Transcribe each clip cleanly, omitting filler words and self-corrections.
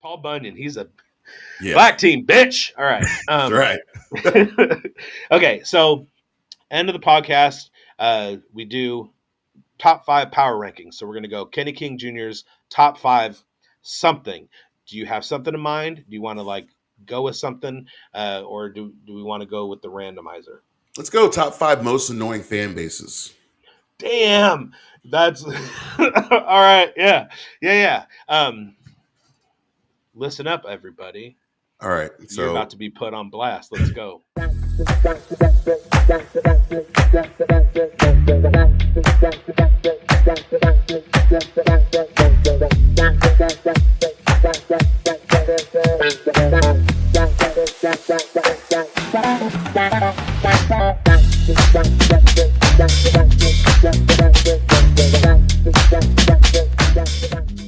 Paul Bunyan. He's a Yeah, black team bitch. All right. that's right. Okay. So end of the podcast. We do top five power rankings. So we're going to go Kenny King Jr.'s top five something. Do you have something in mind? Do you want to like go with something, or do we want to go with the randomizer? Let's go top five most annoying fan bases. Damn, that's all right. Yeah, yeah, yeah. Listen up, everybody. All right, You're about so to be put on blast. Let's go.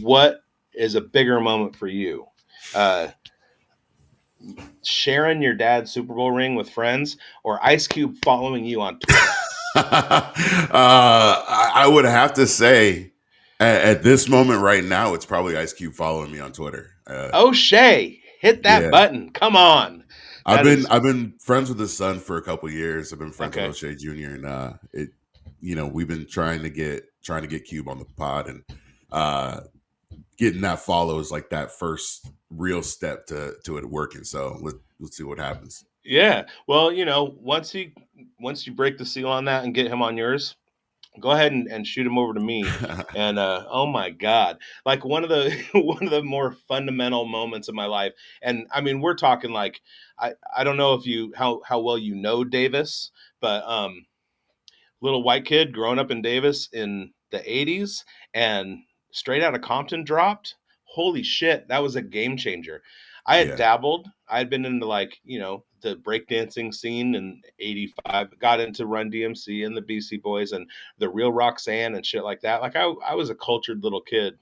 What is a bigger moment for you? Uh, Sharing your dad's Super Bowl ring with friends, or Ice Cube following you on Twitter? I would have to say at this moment right now, it's probably Ice Cube following me on Twitter. O'Shea, hit that Yeah, button. Come on. I've That been is I've been friends with his son for a couple years. I've been friends with okay. O'Shea Jr. and we've been trying to get Cube on the pod, and uh getting that follow is like that first real step to it working. So let's see what happens. Yeah. Well, once you break the seal on that and get him on yours, go ahead and shoot him over to me. And oh my God, like one of the one of the more fundamental moments of my life. And I mean, we're talking like I don't know if you how well you know Davis, but little white kid growing up in Davis in the 80s and straight out of Compton dropped. Holy shit, that was a game changer. I had Yeah, dabbled. I had been into like, the breakdancing scene in 85, got into Run DMC and the BC Boys and the real Roxanne and shit like that. Like I was a cultured little kid.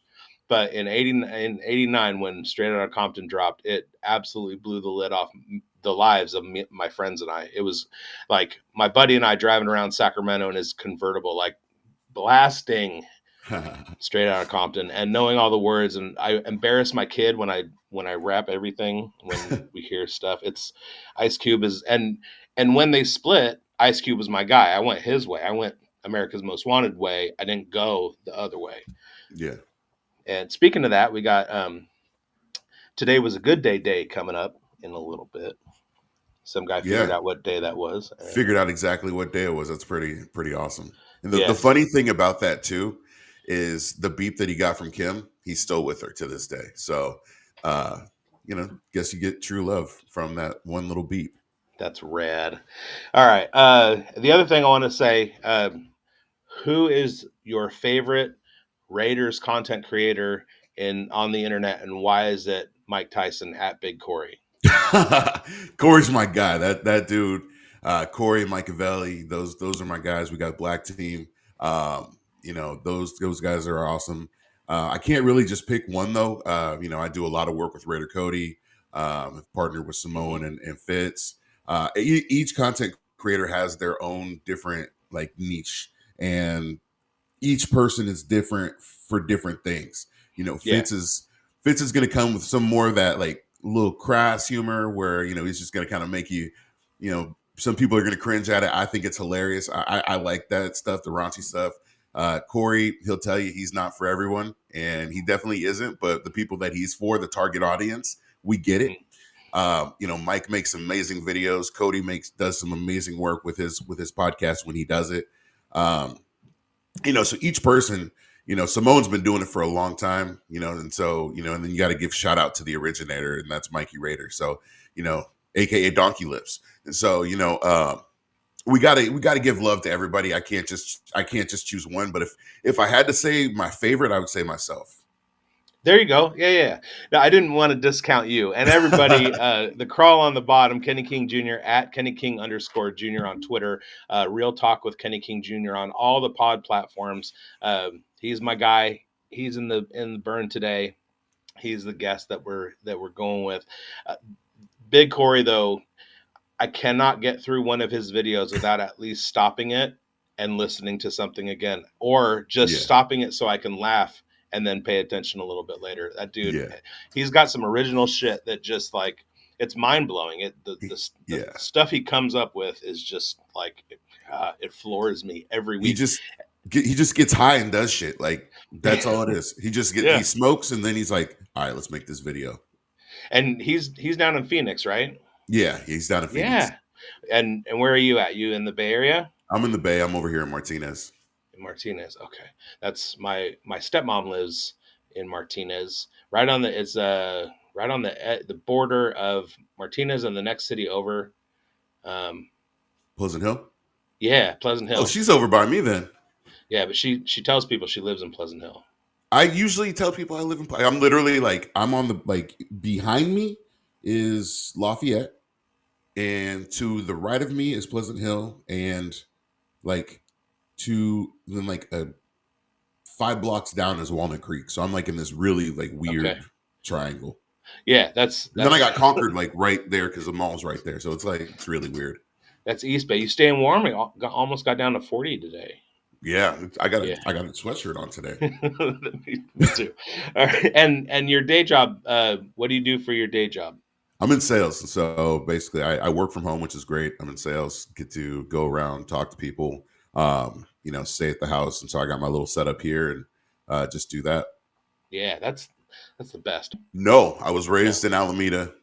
But in 89 when Straight Outta Compton dropped, it absolutely blew the lid off the lives of my friends and I. It was like my buddy and I driving around Sacramento in his convertible, like blasting Straight Outta Compton and knowing all the words. And I embarrass my kid when I rap everything when we hear stuff. It's Ice Cube is and when they split, Ice Cube was my guy. I went his way. I went America's Most Wanted way. I didn't go the other way. yeah, And speaking of that, we got today was a good day coming up in a little bit. Some guy figured yeah. out what day that was, and Figured out exactly what day it was. That's pretty awesome. And the yes, funny thing about that too is the beep that he got from Kim, he's still with her to this day. So uh, guess you get true love from that one little beep. that's rad. All right. The other thing I want to say, who is your favorite Raiders content creator in on the internet, and why is it Mike Tyson at Big Corey? Corey's my guy. That dude, Corey Machiavelli, those are my guys. We got Black Team. Those guys are awesome. I can't really just pick one though. I do a lot of work with Raider Cody. I've partnered with Mm-hmm. Samoan and Fitz. Each content creator has their own different like niche, and each person is different for different things. Yeah. Fitz is going to come with some more of that like little crass humor where he's just going to kind of make you, some people are going to cringe at it. I think it's hilarious. I like that stuff, the raunchy stuff. Corey, he'll tell you he's not for everyone, and he definitely isn't. But the people that he's for, the target audience, we get it. Mm-hmm. Mike makes amazing videos. Cody does some amazing work with his podcast when he does it. Um, so each person, Simone's been doing it for a long time, and so, and then you got to give shout out to the originator, and that's Mikey Raider. So, AKA Donkey Lips. And so, we gotta give love to everybody. I can't just choose one, but if I had to say my favorite, I would say myself. There you go. Yeah, yeah, yeah. No, I didn't want to discount you. And everybody, the crawl on the bottom, Kenny King Jr. at Kenny King underscore Jr. on Twitter. Real Talk with Kenny King Jr. on all the pod platforms. He's my guy. He's in the burn today. He's the guest that we're going with. Uh, Big Corey though, I cannot get through one of his videos without at least stopping it and listening to something again, or just Yeah. stopping it so I can laugh and then pay attention a little bit later. That dude, Yeah. he's got some original shit that just like it's mind blowing. The Yeah. stuff he comes up with is just like it floors me every He week. just he just gets high and does shit. Like that's all it is. He Yeah, smokes and then he's like, all right, let's make this video. and he's down in Phoenix, right? Yeah, he's down in Phoenix. Yeah, and where are you at? You in the Bay Area? I'm in the Bay. I'm over here in Martinez. In Martinez. Okay, that's my stepmom lives in Martinez, right on the right on the border of Martinez and the next city over. Um, Pleasant Hill. yeah, Pleasant Oh, Hill. she's over by me then. Yeah, but she tells people she lives in Pleasant Hill. I usually tell people I live in. I'm literally like I'm on the like behind me is Lafayette, and to the right of me is Pleasant Hill, and like to then like a 5 blocks down is Walnut Creek. So I'm like in this really like Okay. weird triangle. Yeah, And then I that's got Concord like right there because the mall's right there. So it's like it's really weird. that's East Bay. You staying warm? Almost got down to 40 today. Yeah, I got a Yeah, I got a sweatshirt on today. me too. All right. And your day job. What do you do for your day job? I'm in sales, so basically, I work from home, which is great. I'm in sales, get to go around, talk to people, stay at the house, and so I got my little setup here and just do that. Yeah, that's the best. No, I was No, raised in Alameda.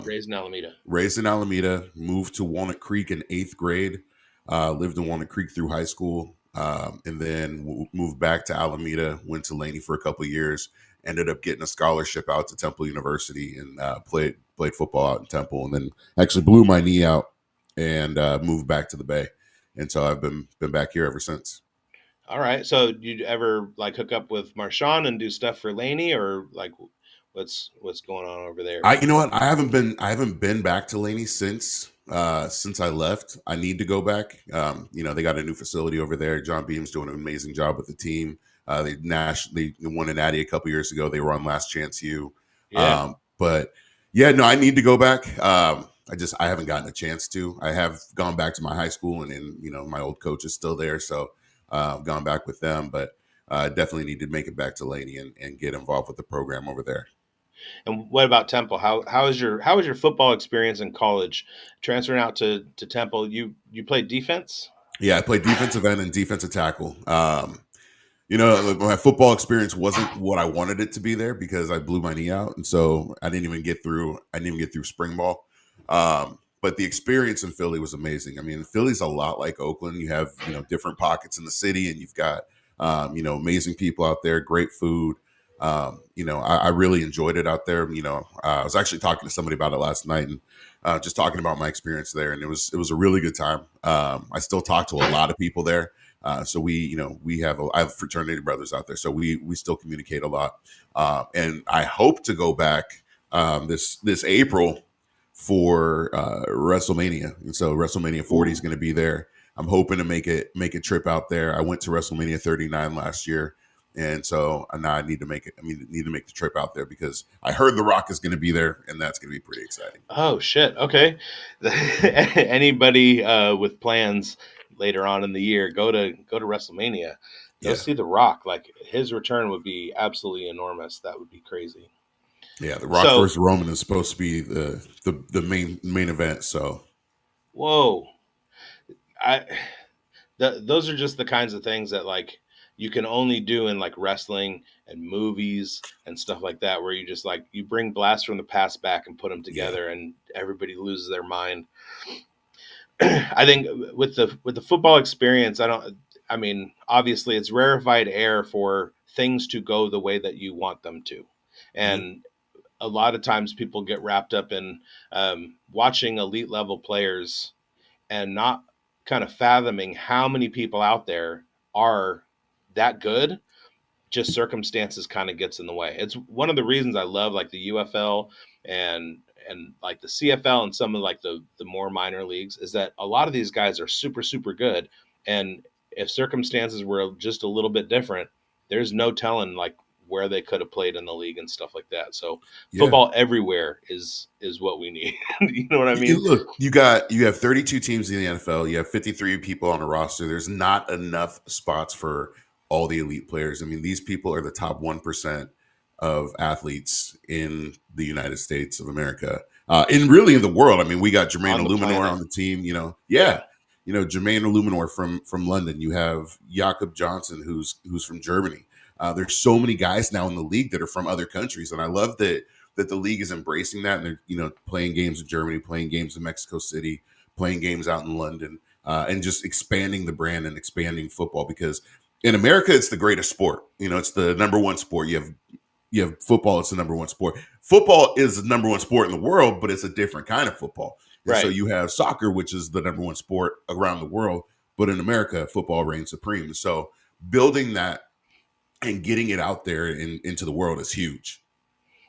raised in Alameda. Raised in Alameda, moved to Walnut Creek in 8th grade, lived in Walnut Creek through high school, and then moved back to Alameda, went to Laney for a couple of years, ended up getting a scholarship out to Temple University and played football out in Temple, and then actually blew my knee out and moved back to the Bay. And so I've been back here ever since. All right. So, you ever like hook up with Marshawn and do stuff for Laney, or like what's going on over there? You know what? I haven't been back to Laney since I left. I need to go back. They got a new facility over there. John Beam's doing an amazing job with the team. They won a natty a couple years ago. They were on Last Chance U. Yeah. But yeah, no, I need to go back. I haven't gotten a chance to. I have gone back to my high school and my old coach is still there, so I've gone back with them. But definitely need to make it back to Laney and get involved with the program over there. And what about Temple? How was your football experience in college? Transferring out to Temple, you played defense. Yeah, I played defensive end and defensive tackle. My football experience wasn't what I wanted it to be there because I blew my knee out, and so I didn't even get through. I didn't even get through spring ball. But the experience in Philly was amazing. I mean, Philly's a lot like Oakland. You have different pockets in the city, and you've got amazing people out there, great food. I really enjoyed it out there. I was actually talking to somebody about it last night, and just talking about my experience there, and it was a really good time. I still talk to a lot of people there. So I have fraternity brothers out there, so we still communicate a lot. And I hope to go back this April for WrestleMania, and so WrestleMania 40 is Ooh. going to be there. I'm hoping to make a trip out there. I went to WrestleMania 39 last year, and so now I need to make it. I mean, need to make the trip out there because I heard The Rock is going to be there, and that's going to be pretty exciting. Oh shit. Okay. Anybody with plans later on in the year, go to WrestleMania. Go Yeah, see The Rock. Like his return would be absolutely enormous. That would be crazy. yeah. The Rock So, versus Roman is supposed to be the main event. So whoa. I those are just the kinds of things that like you can only do in like wrestling and movies and stuff like that, where you just like you bring blasts from the past back and put them yeah. together and everybody loses their mind. I think with the football experience, I mean, obviously it's rarefied air for things to go the way that you want them to. Mhm. And a lot of times people get wrapped up in watching elite level players and not kind of fathoming how many people out there are that good. Just circumstances kind of gets in the way. It's one of the reasons I love like the UFL and like the CFL and some of like the more minor leagues is that a lot of these guys are super good, and if circumstances were just a little bit different, there's no telling like where they could have played in the league and stuff like that. So Yeah. football everywhere is what we need. You know what I mean? Look, you have 32 teams in the NFL. You have 53 people on a roster. There's not enough spots for all the elite players. I mean, these people are the top 1% of athletes in the United States of America, and really in the world. I mean, we got Jermaine On the Illuminor planet. on the team. Yeah. Jermaine Illuminor from London. You have Jakob Johnson, who's from Germany. There's so many guys now in the league that are from other countries, and I love that the league is embracing that, and they're playing games in Germany, playing games in Mexico City, playing games out in London, and just expanding the brand and expanding football, because in America it's the greatest sport. It's the number one sport. You have football. It's the number one sport. Football is the number one sport in the world, but it's a different kind of football. And so Right. you have soccer, which is the number one sport around the world, but in America, football reigns supreme. So building that and getting it out there into the world is huge.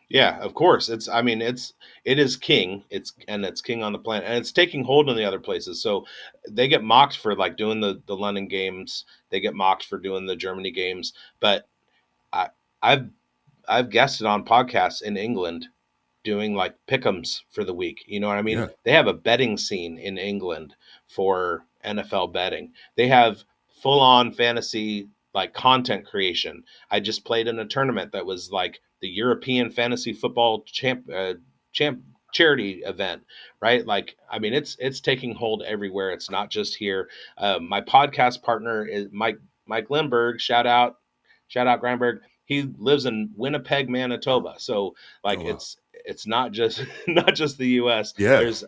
Yeah, of course. I mean, it is king. It's king on the planet, and it's taking hold in the other places. So they get mocked for like doing the London games. They get mocked for doing the Germany games. But I I've I've guested on podcasts in England doing like pick'ems for the week. You know what I mean? Yeah. They have a betting scene in England for NFL betting. They have full on fantasy like content creation. I just played in a tournament that was like the European fantasy football champ charity event, right? Like, I mean, it's taking hold everywhere. It's not just here. My podcast partner is Mike Lindbergh. Shout out Grandberg. He lives in Winnipeg, Manitoba. So Oh like wow. it's not just not just the US. Yeah. There's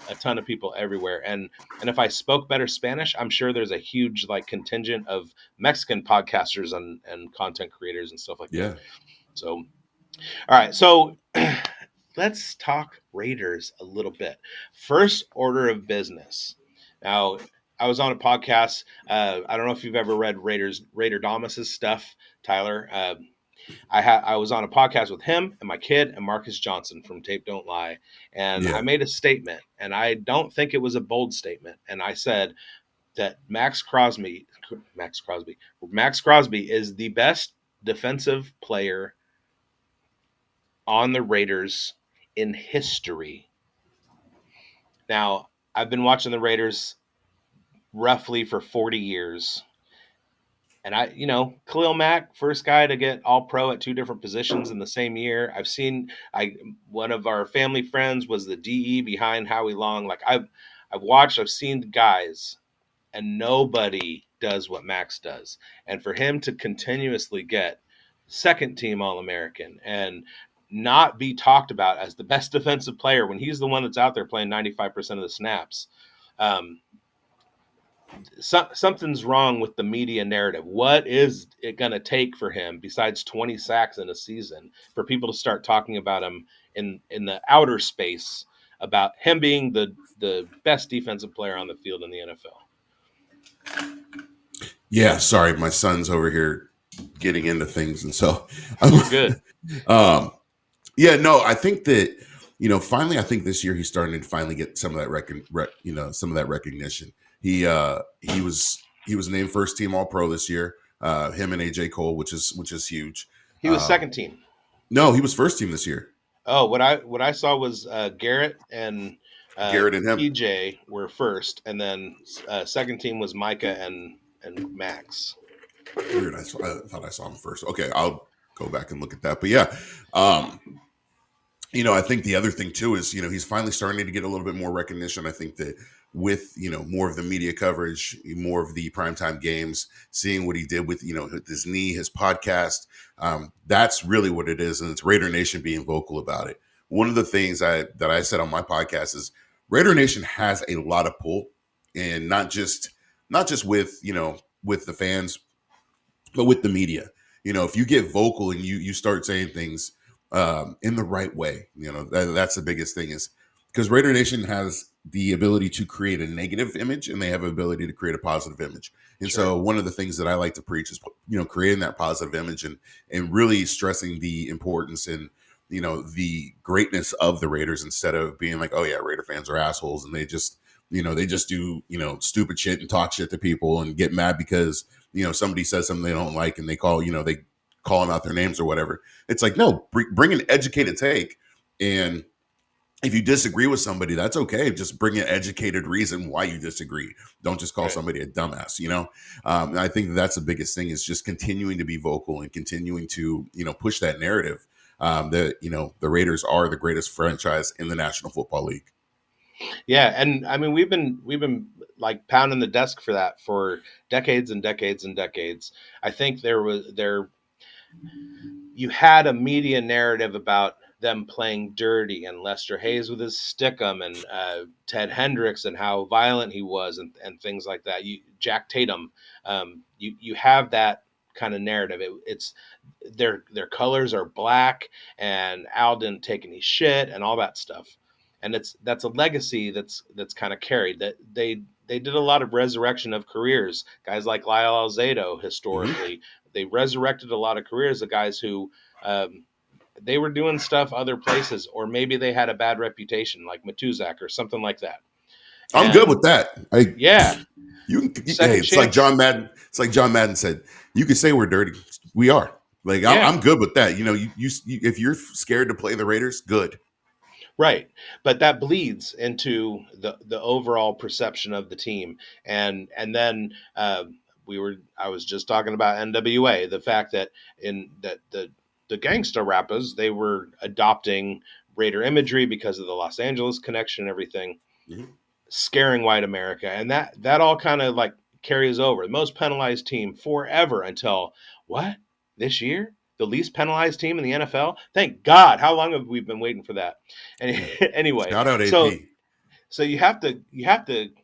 a ton of people everywhere. And if I spoke better Spanish, I'm sure there's a huge like contingent of Mexican podcasters and content creators and stuff like that. Yeah. So all right. So let's talk Raiders a little bit. First order of business. Now, I was on a podcast. I don't know if you've ever read Raider Damas's stuff, Tyler. I was on a podcast with him and my kid and Marcus Johnson from Tape Don't Lie, and I Yeah. made a statement, and I don't think it was a bold statement, and I said that Max Crosby is the best defensive player on the Raiders in history. Now, I've been watching the Raiders roughly for 40 years. And Khalil Mack, first guy to get all pro at two different positions in the same year. One of our family friends was the DE behind Howie Long. Like I've seen guys, and nobody does what Max does. And for him to continuously get second team All American and not be talked about as the best defensive player when he's the one that's out there playing 95% of the snaps. Um, Something's wrong with the media narrative. What is it going to take for him besides 20 sacks in a season for people to start talking about him in the outer space about him being the best defensive player on the field in the NFL? Yeah. Sorry, my son's over here getting into things, and so You're good. um, yeah, no, I think that finally, I think this year he's starting to finally get some of that some of that recognition. He was named first team All Pro this year. Him and AJ Cole, which is huge. He was second team. No, he was first team this year. Oh, what I saw was Garrett and Garrett and him. TJ were first, and then second team was Micah and Max. Weird. I thought I saw him first. Okay, I'll go back and look at that. But yeah, um, I think the other thing too is, he's finally starting to get a little bit more recognition. I think that with, more of the media coverage, more of the primetime games, seeing what he did with, with his knee, his podcast, that's really what it is. And it's Raider Nation being vocal about it. One of the things that I said on my podcast is Raider Nation has a lot of pull, and not just with, with the fans, but with the media. If you get vocal and you start saying things in the right way, that's the biggest thing, is because Raider Nation has the ability to create a negative image, and they have the ability to create a positive image. And Sure. so one of the things that I like to preach is, creating that positive image, and really stressing the importance and, the greatness of the Raiders, instead of being like, oh yeah, Raider fans are assholes and they just do, stupid shit and talk shit to people and get mad because, somebody says something they don't like, and they call them out their names or whatever. It's like, no, bring an educated take, and if you disagree with somebody, that's okay. Just bring an educated reason why you disagree. Don't just call Right. somebody a dumbass. And I think that's the biggest thing is just continuing to be vocal and continuing to push that narrative that the Raiders are the greatest franchise in the National Football League. Yeah, and I mean we've been like pounding the desk for that for decades and decades and decades. I think there you had a media narrative about them playing dirty and Lester Hayes with his stickum and Ted Hendricks and how violent he was and things like that. Jack Tatum, you have that kind of narrative. It's their colors are black and Al didn't take any shit and all that stuff. And that's a legacy that's kind of carried. That they did a lot of resurrection of careers. Guys like Lyle Alzado Hmm. historically, they resurrected a lot of careers of guys who um, they were doing stuff other places, or maybe they had a bad reputation, like Matuzak or something like that. I'm good And with that. yeah, Hey, second it's like chance. John Madden. It's like John Madden said. You can say we're dirty. We are. Like Yeah, I'm good with that. If you're scared to play the Raiders, good. right. But that bleeds into the overall perception of the team, and then I was just talking about NWA, the fact that in that the gangsta rappers they were adopting Raider imagery because of the Los Angeles connection and everything, Mhm. scaring white America, and that all kind of like carries over. The most penalized team forever until what this year? The least penalized team in the NFL. Thank God. How long have we been waiting for that? And Yeah. anyway, Shout out so AP. so you have to.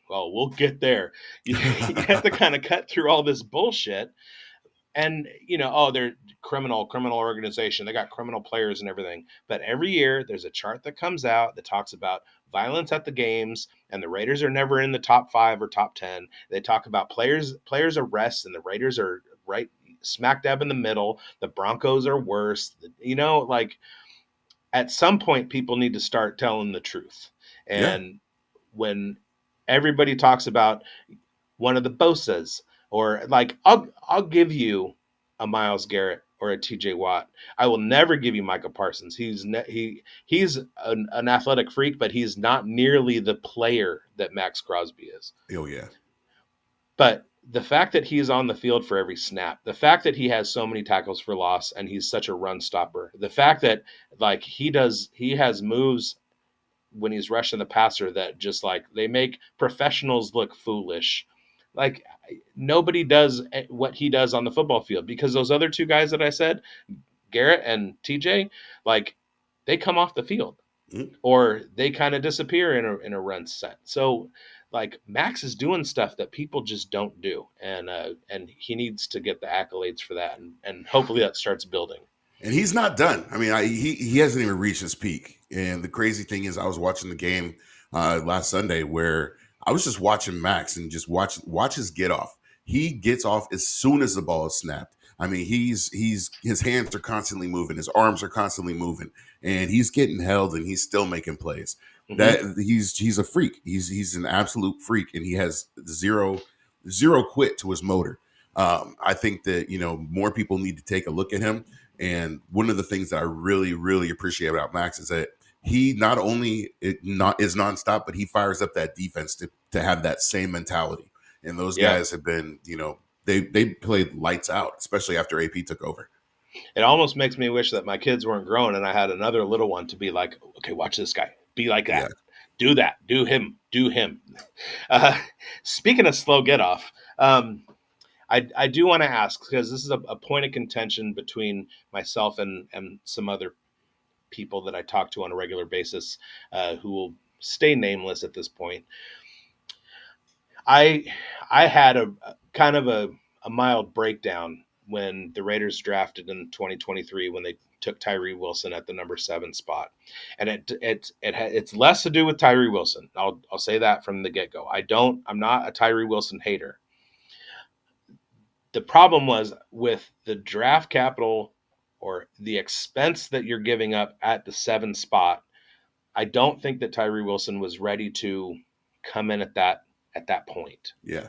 Well, we'll get there. You have to kind of cut through all this bullshit and oh, they're criminal organization, they got criminal players and everything, but every year there's a chart that comes out that talks about violence at the games, and the Raiders are never in the top 5 or top 10. They talk about players arrests, and the Raiders are right smack dab in the middle. The Broncos are worse, like at some point people need to start telling the truth. Yeah. And when everybody talks about one of the Bosas, or like I'll give you a Miles Garrett or a TJ Watt. I will never give you Micah Parsons. He's an athletic freak, but he's not nearly the player that Max Crosby is. Oh yeah. But the fact that he's on the field for every snap, the fact that he has so many tackles for loss and he's such a run stopper, the fact that like he has moves when he's rushing the passer that just like they make professionals look foolish. Like nobody does what he does on the football field, because those other two guys that I said, Garrett and TJ, like they come off the field Mhm. or they kind of disappear in a run set. So like Max is doing stuff that people just don't do, and he needs to get the accolades for that, and hopefully that starts building. And he's not done. I mean, he hasn't even reached his peak. And the crazy thing is, I was watching the game last Sunday where I was just watching Max and just watch his get off. He gets off as soon as the ball is snapped. I mean, he's his hands are constantly moving, his arms are constantly moving, and he's getting held and he's still making plays. Hmm. That he's a freak. He's an absolute freak, and he has zero quit to his motor. I think that more people need to take a look at him, and one of the things that I really, really appreciate about Max is that he not only is nonstop, but he fires up that defense to have that same mentality. And those Yeah. guys have been, they played lights out, especially after AP took over. It almost makes me wish that my kids weren't grown and I had another little one to be like, okay, watch this guy, be like Yeah. that, do that, do him. Uh, Speaking of slow get off, I do want to ask, because this is a point of contention between myself and some other people that I talk to on a regular basis, who will stay nameless at this point. I I had a kind of a mild breakdown when the Raiders drafted in 2023 when they took Tyree Wilson at the number 7 spot, and it's less to do with Tyree Wilson. I'll say that from the get go. I'm not a Tyree Wilson hater. The problem was with the draft capital or the expense that you're giving up at the 7 spot. I don't think that Tyree Wilson was ready to come in at that point. Yeah.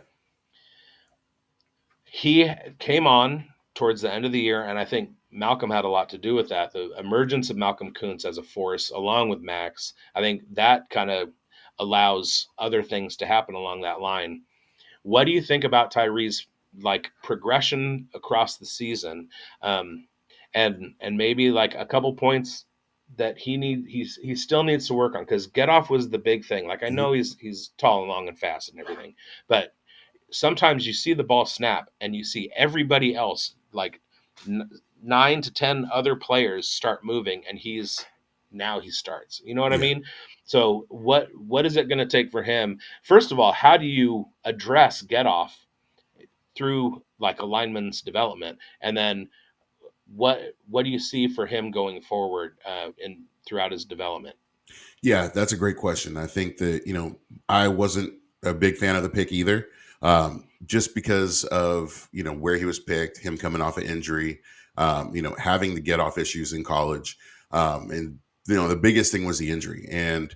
He came on towards the end of the year, and I think Malcolm had a lot to do with that. The emergence of Malcolm Kuntz as a force, along with Max, I think that kind of allows other things to happen along that line. What do you think about Tyree's like progression across the season, um, and maybe like a couple points that he still needs to work on, because get off was the big thing. Like I Mhm. know he's tall and long and fast and everything, but sometimes you see the ball snap and you see everybody else like 9 to 10 other players start moving, and he starts. You know what I Yeah. mean? So what is it going to take for him? First of all, how do you address get off through like a lineman's development, and then what do you see for him going forward in throughout his development? Yeah, that's a great question. I think that, I wasn't a big fan of the pick either. Just because of, where he was picked, him coming off an injury, having the get off issues in college. And, the biggest thing was the injury. And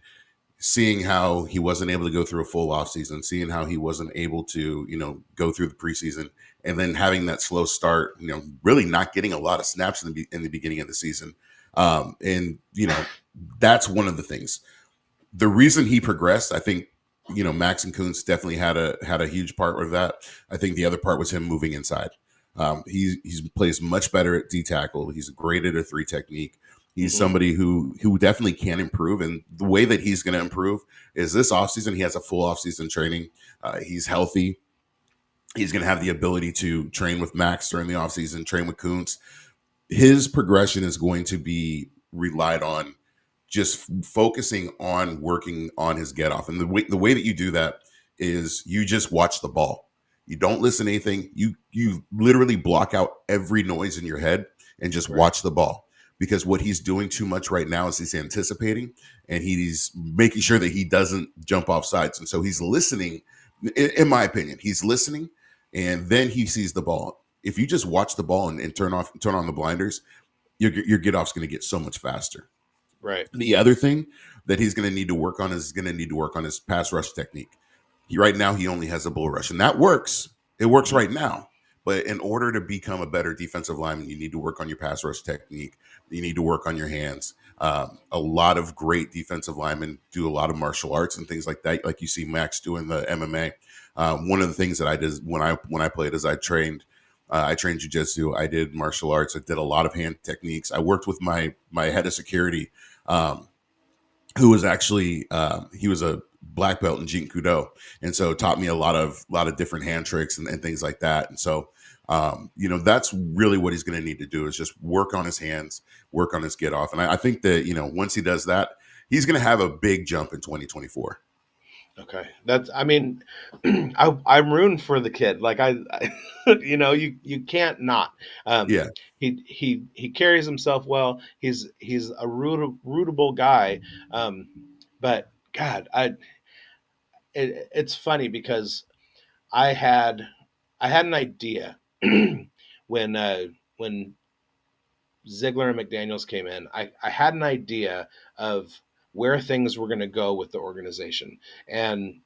seeing how he wasn't able to go through a full offseason, seeing how he wasn't able to, go through the preseason, and then having that slow start, really not getting a lot of snaps in the beginning of the season. And, that's one of the things. The reason he progressed, I think, Max and Kuntz definitely had a huge part with that. I think the other part was him moving inside. He's plays much better at D tackle. He's great at a three technique. He's Hmm. somebody who definitely can improve, and the way that he's going to improve is this offseason. He has a full offseason training. He's healthy. He's going to have the ability to train with Max during the offseason, train with Kuntz. His progression is going to be relied on just focusing on working on his get off. And the way that you do that is you just watch the ball. You don't listen to anything. You literally block out every noise in your head and just Right. watch the ball. Because what he's doing too much right now is he's anticipating and he's making sure that he doesn't jump off sides. And so he's listening, in my opinion, he's listening and then he sees the ball. If you just watch the ball and turn on the blinders, your get off's going to get so much faster. Right. The other thing that he's going to need to work on is going to need to work on his pass rush technique. Right now he only has a bull rush, and that works. It works Hmm. right now. But in order to become a better defensive lineman, you need to work on your pass rush technique. You need to work on your hands. A lot of great defensive linemen do a lot of martial arts and things like that, like you see Max doing the MMA. One of the things that I did when I played is I trained jujitsu. I did martial arts. I did a lot of hand techniques. I worked with my head of security, um, who was actually he was a black belt in Jeet Kune, and so taught me a lot of different hand tricks and things like that. And so that's really what he's going to need to do is just work on his hands, work on his get off. And I think that once he does that, he's going to have a big jump in 2024. Okay, that's. I mean, I'm rooting for the kid. Like you can't not. Um, Yeah. he carries himself well. He's a rootable guy. Um, but God, it's funny because I had I had an idea when when Ziegler and McDaniels came in. I had an idea of where things were going to go with the organization, and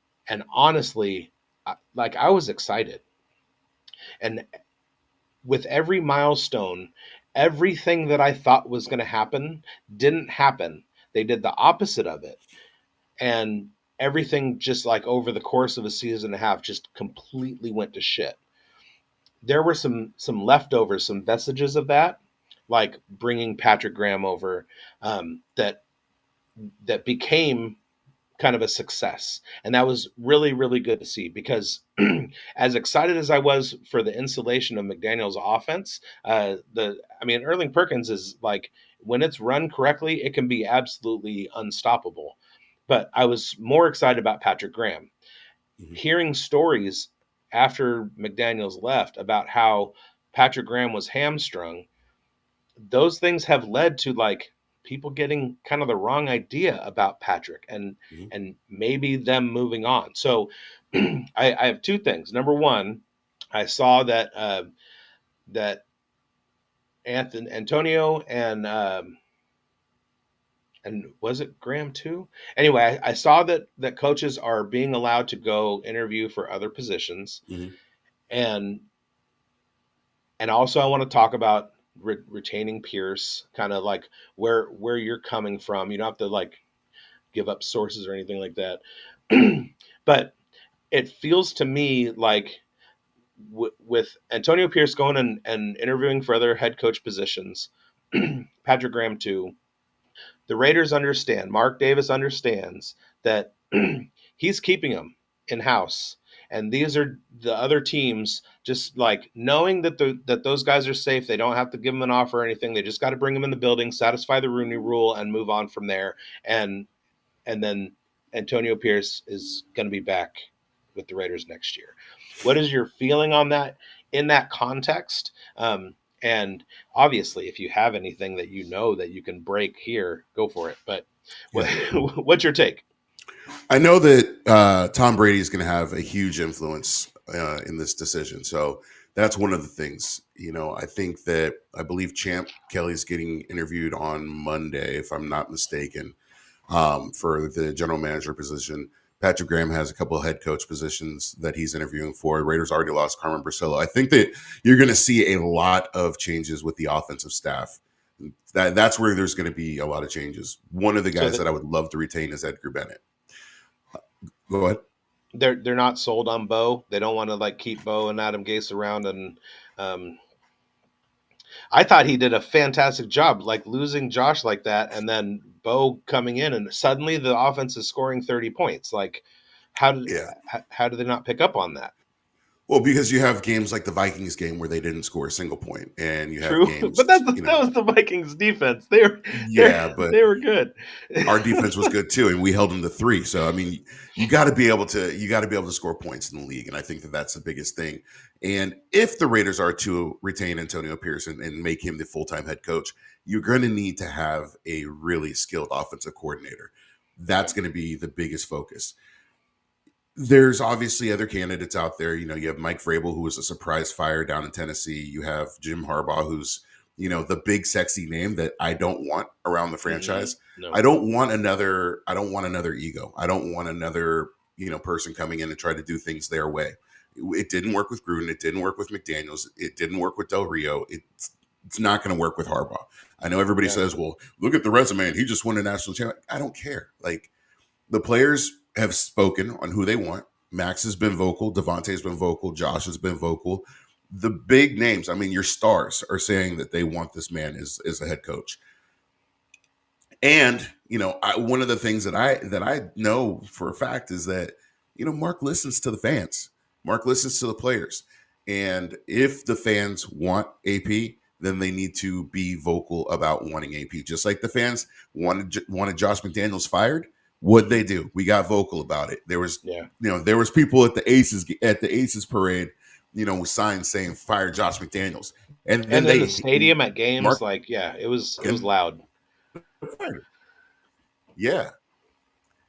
honestly, I was excited, and with every milestone, everything that I thought was going to happen didn't happen. They did the opposite of it, and everything just like over the course of a season and a half just completely went to shit. There were some leftovers, some vestiges of that, like bringing Patrick Graham over, that became kind of a success, and that was really really good to see because as excited as I was for the installation of McDaniel's offense, the I mean Erling Perkins is like when it's run correctly, it can be absolutely unstoppable. But I was more excited about Patrick Graham. Mhm. Hearing stories after McDaniels left about how Patrick Graham was hamstrung, those things have led to like people getting kind of the wrong idea about Patrick, Mhm. and maybe them moving on. So I have two things. Number one, I saw that that Anthony Antonio and was it Graham too? Anyway, I saw that coaches are being allowed to go interview for other positions, Mhm. and also I want to talk about retaining Pierce, kind of like where you're coming from. You don't have to like give up sources or anything like that. But it feels to me like with Antonio Pierce going and interviewing for other head coach positions, Patrick Graham too, the Raiders understand, Mark Davis understands that he's keeping them in house. And these are the other teams just like knowing that that those guys are safe. They don't have to give them an offer or anything. They just got to bring them in the building, satisfy the Rooney Rule, and move on from there. And and then Antonio Pierce is going to be back with the Raiders next year. What is your feeling on that in that context? And obviously, if you have anything that you know that you can break here, go for it. But what, Yeah. what's your take? I know that Tom Brady is going to have a huge influence in this decision. So that's one of the things. I believe Champ Kelly's getting interviewed on Monday, if I'm not mistaken, for the general manager position. Patrick Graham has a couple of head coach positions that he's interviewing for. Raiders already lost Carmen Brasillo. I think that you're going to see a lot of changes with the offensive staff. That's where there's going to be a lot of changes. One of the So guys that that I would love to retain is Edgar Bennett. Go ahead. they're not sold on Bo. They don't want to like keep Bo and Adam Gase around. And um, I thought he did a fantastic job, like losing Josh like that, and then Bo coming in, and suddenly the offense is scoring 30 points. Like, how did Yeah. how do they not pick up on that? Well, because you have games like the Vikings game where they didn't score a single point, and you have True, games, but that was the Vikings defense. yeah, but They were good. our defense was good too, and we held them to 3. So I mean, you got to be able to score points in the league, and I think that that's the biggest thing. And if the Raiders are to retain Antonio Pearson and make him the full time head coach, you're going to need to have a really skilled offensive coordinator. Yeah, That's going to be the biggest focus. There's obviously other candidates out there. You have Mike Vrabel, who was a surprise fire down in Tennessee. You have Jim Harbaugh, who's the big sexy name that I don't want around the franchise. no, I don't want another ego. I don't want another person coming in and try to do things their way. It didn't work with Gruden. It didn't work with McDaniels. It didn't work with Del Rio. It's not going to work with Harbaugh. I know everybody yeah, says, "Well, look at the resume, and he just won a national championship." I don't care. Like, the players have spoken on who they want. Max has been vocal. Devontae's been vocal. Josh has been vocal. The big names, I mean, your stars are saying that they want this man as a head coach. And one of the things that I know for a fact is that Mark listens to the fans. Mark listens to the players, and if the fans want AP, then they need to be vocal about wanting AP. Just like the fans wanted Josh McDaniels fired. What'd they do? We got vocal about it. yeah. There was people at the Aces parade, with signs saying "Fire Josh McDaniels," and then And in the they stadium at games, Mark like, yeah, it was him loud. fired. Yeah.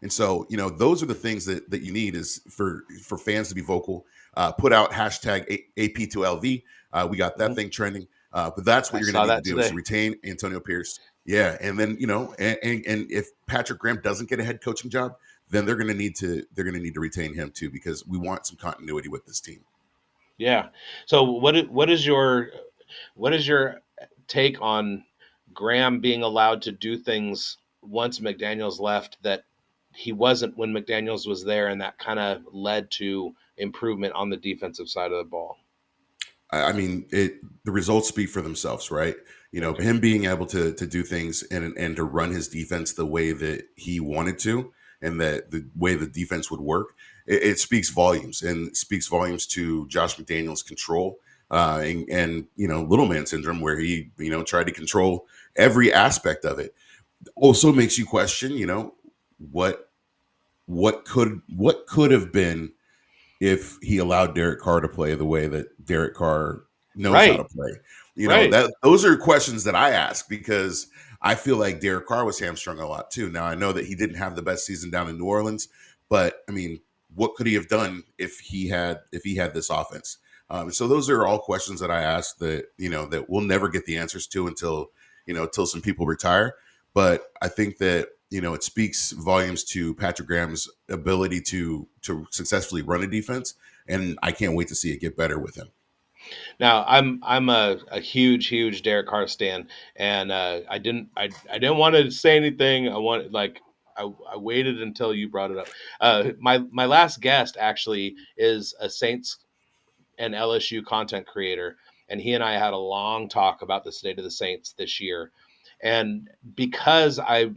And so, those are the things that you need is for fans to be vocal, put out hashtag AP2LV. We got that Mhm. thing trending. But that's what I you're going saw to need to that do is to today. retain Antonio Pierce. Yeah. And then, and if Patrick Graham doesn't get a head coaching job, then they're going to need to retain him too, because we want some continuity with this team. Yeah. So what is your take on Graham being allowed to do things once McDaniels left that he wasn't when McDaniels was there, and that kind of led to improvement on the defensive side of the ball? I mean, the results speak for themselves, right? Okay. Him being able to do things and to run his defense the way that he wanted to, and that the way the defense would work, it speaks volumes, and speaks volumes to Josh McDaniels' control, and little man syndrome, where he tried to control every aspect of it. Also makes you question, what what could have been if he allowed Derek Carr to play the way that Derek Carr knows how to Right. play. Right. That those are questions that I ask, because I feel like Derek Carr was hamstrung a lot too. Now I know that he didn't have the best season down in New Orleans, but I mean, what could he have done if he had this offense? So those are all questions that I ask that we'll never get the answers to until some people retire. But I think that it speaks volumes to Patrick Graham's ability to successfully run a defense, and I can't wait to see it get better with him. Now I'm a huge Derek Carr stan, and I didn't want to say anything. I wanted like I waited until you brought it up. My last guest actually is a Saints and LSU content creator, and he and I had a long talk about the state of the Saints this year. And because I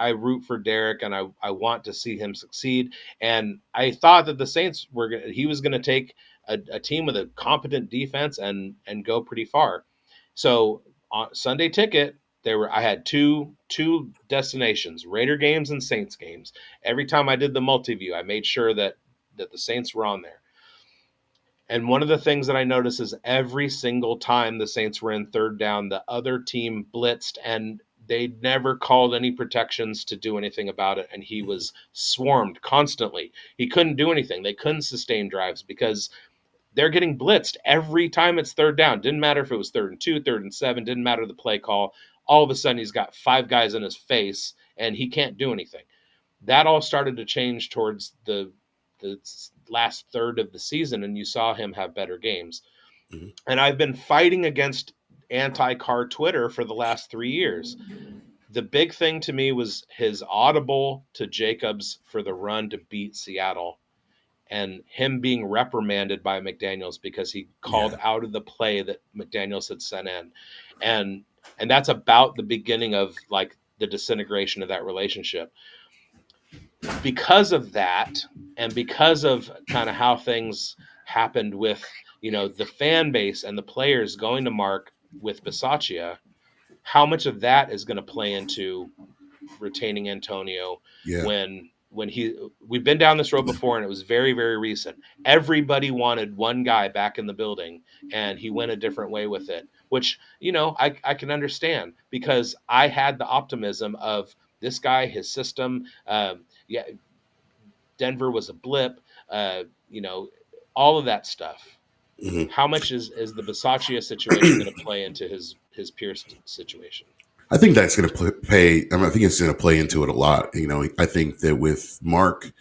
root for Derek and I want to see him succeed, and I thought that the Saints he was gonna take a team with a competent defense and go pretty far. So on Sunday ticket, I had two destinations, Raider games and Saints games. Every time I did the multi view, I made sure that the Saints were on there. And one of the things that I noticed is every single time the Saints were in third down, the other team blitzed and they never called any protections to do anything about it. And he was swarmed constantly. He couldn't do anything. They couldn't sustain drives because they're getting blitzed every time it's third down. Didn't matter if it was 3rd and 2, 3rd and 7, didn't matter the play call. All of a sudden, he's got five guys in his face and he can't do anything. That all started to change towards the last third of the season, and you saw him have better games. Mhm. And I've been fighting against anti-Carr Twitter for the last 3 years. The big thing to me was his audible to Jacobs for the run to beat Seattle, and him being reprimanded by McDaniels because he called Yeah. out of the play that McDaniels had sent in. And and that's about the beginning of like the disintegration of that relationship. Because of that, and because of kind of how things happened with the fan base and the players going to Mark with Bisaccia, how much of that is going to play into retaining Antonio Yeah. when we've been down this road before and it was very recent. Everybody wanted one guy back in the building and he went a different way with it, which I can understand because I had the optimism of this guy, his system. Yeah, Denver was a blip. Uh, you know, all of that stuff. Mhm. How much is the Bisaccia situation going to play into his Pierce situation? I think that's going to play. I think it's going to play into it a lot. I think that with Mark,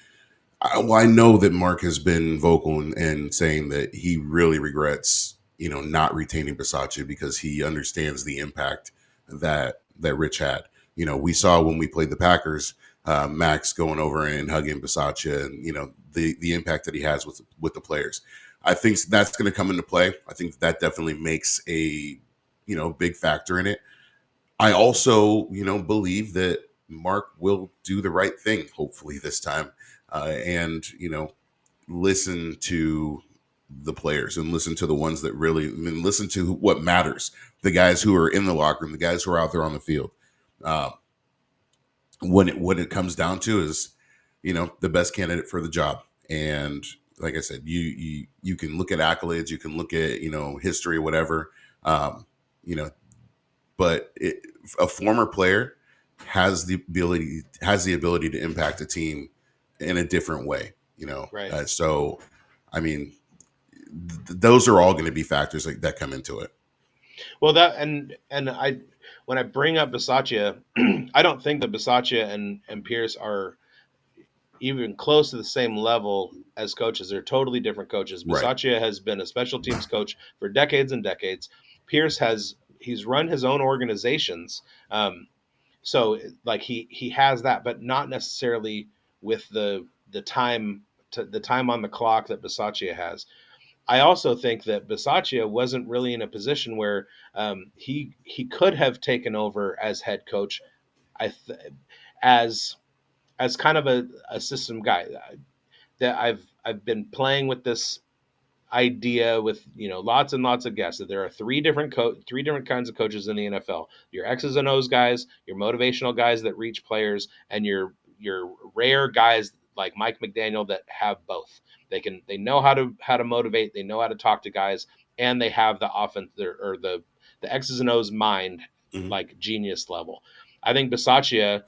I know that Mark has been vocal and saying that he really regrets, not retaining Bisaccia because he understands the impact that Rich had. We saw when we played the Packers, Max going over and hugging Bisaccia, and the impact that he has with the players. I think that's going to come into play. I think that definitely makes a big factor in it. I also, believe that Mark will do the right thing, hopefully this time, and listen to the players and listen to the ones that really, listen to what matters. The guys who are in the locker room, the guys who are out there on the field. Uh, when it comes down to is, the best candidate for the job. And like I said, you can look at accolades, you can look at history, whatever. Um, you know, but a former player has the ability to impact a team in a different way. Right. So I mean, those are all going to be factors that come into it. Well, that and I when I bring up Bisaccia, I don't think that Bisaccia and Pierce are even close to the same level as coaches. They're totally different coaches. Right. Bisaccia has been a special teams coach for decades and decades. Pierce he's run his own organizations. So like he has that, but not necessarily with the time on the clock that Bisaccia has. I also think that Bisaccia wasn't really in a position where he could have taken over as head coach. I th- as as kind of a system guy that I've been playing with this idea with lots and lots of guests that there are three different kinds of coaches in the NFL. Your X's and O's guys, your motivational guys that reach players, and your rare guys like Mike McDaniel that have both. They know how to motivate, they know how to talk to guys, and they have the offense or the X's and O's mind Hmm. like genius level. I think Bisaccia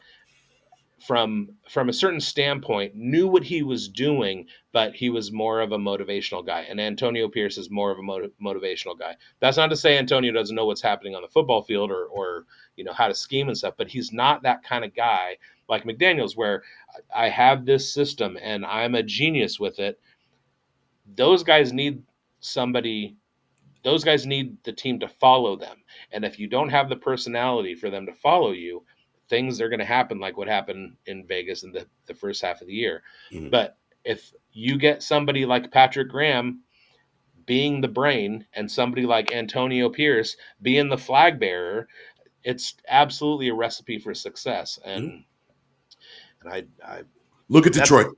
from a certain standpoint knew what he was doing, but he was more of a motivational guy, and Antonio Pierce is more of a motivational guy. That's not to say Antonio doesn't know what's happening on the football field or how to scheme and stuff, but he's not that kind of guy like McDaniels where I have this system and I'm a genius with it. Those guys need somebody those guys need the team to follow them. And if you don't have the personality for them to follow you, things are going to happen like what happened in Vegas in the first half of the year. Mhm. But if you get somebody like Patrick Graham being the brain and somebody like Antonio Pierce being the flag bearer, it's absolutely a recipe for success. Mhm. And I Look at that's Detroit.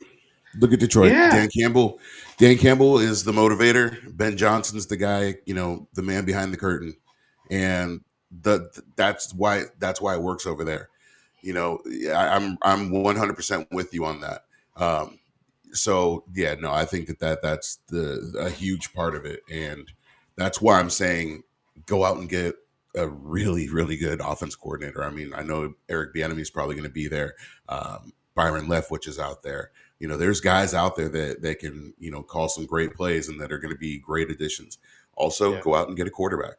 Look at Detroit. yeah, Dan Campbell. Dan Campbell is the motivator. Ben Johnson's the guy, the man behind the curtain, and that's why it works over there. I'm 100% with you on that. Um, so yeah, no, I think that's the a huge part of it, and that's why I'm saying go out and get a really really good offense coordinator. I mean, I know Eric Bieniemy is probably going to be there. Byron Leftwich is out there. There's guys out there that can call some great plays and that are going to be great additions. Also, yeah. go out and get a quarterback.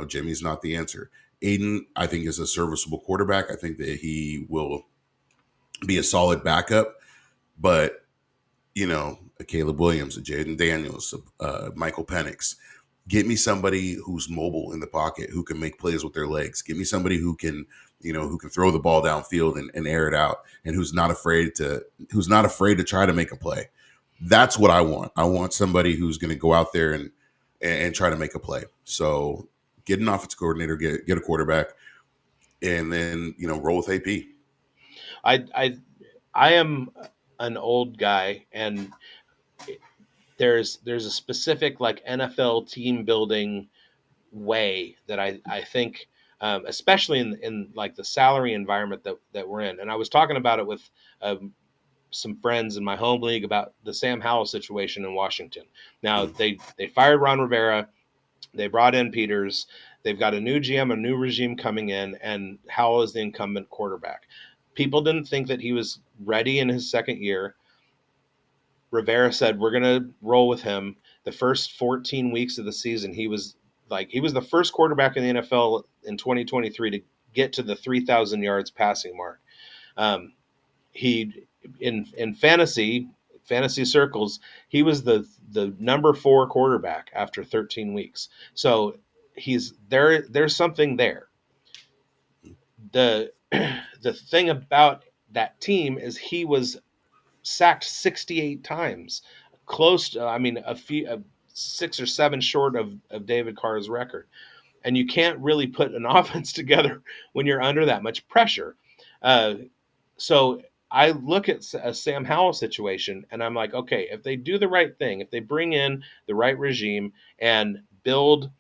Jimmy's not the answer. Aiden, I think, is a serviceable quarterback. I think that he will be a solid backup, but a Caleb Williams, a Jaden Daniels, Michael Penix. Get me somebody who's mobile in the pocket, who can make plays with their legs. Get me somebody who can throw the ball downfield and air it out, and who's not afraid to try to make a play. That's what I want. I want somebody who's going to go out there and try to make a play. So get an offensive coordinator, get a quarterback, and then roll with AP. I I I am an old guy, and there's a specific like NFL team building way that I think, especially in like the salary environment that we're in. And I was talking about it with some friends in my home league about the Sam Howell situation in Washington. Now Mm, they fired Ron Rivera, they brought in Peters, they've got a new GM, a new regime coming in, and Howell is the incumbent quarterback. People didn't think that he was ready in his second year. Rivera said, "We're going to roll with him." The first 14 weeks of the season, he was the first quarterback in the NFL in 2023 to get to the 3,000 yards passing mark. Um, he in fantasy circles, he was the number 4 quarterback after 13 weeks. So he's there. There's something there. The the thing about that team is he was sacked 68 times, close to, I mean, a few, 6 or 7 short of David Carr's record. And you can't really put an offense together when you're under that much pressure. Uh, so I look at a Sam Howell situation and I'm like, okay, if they do the right thing, if they bring in the right regime and build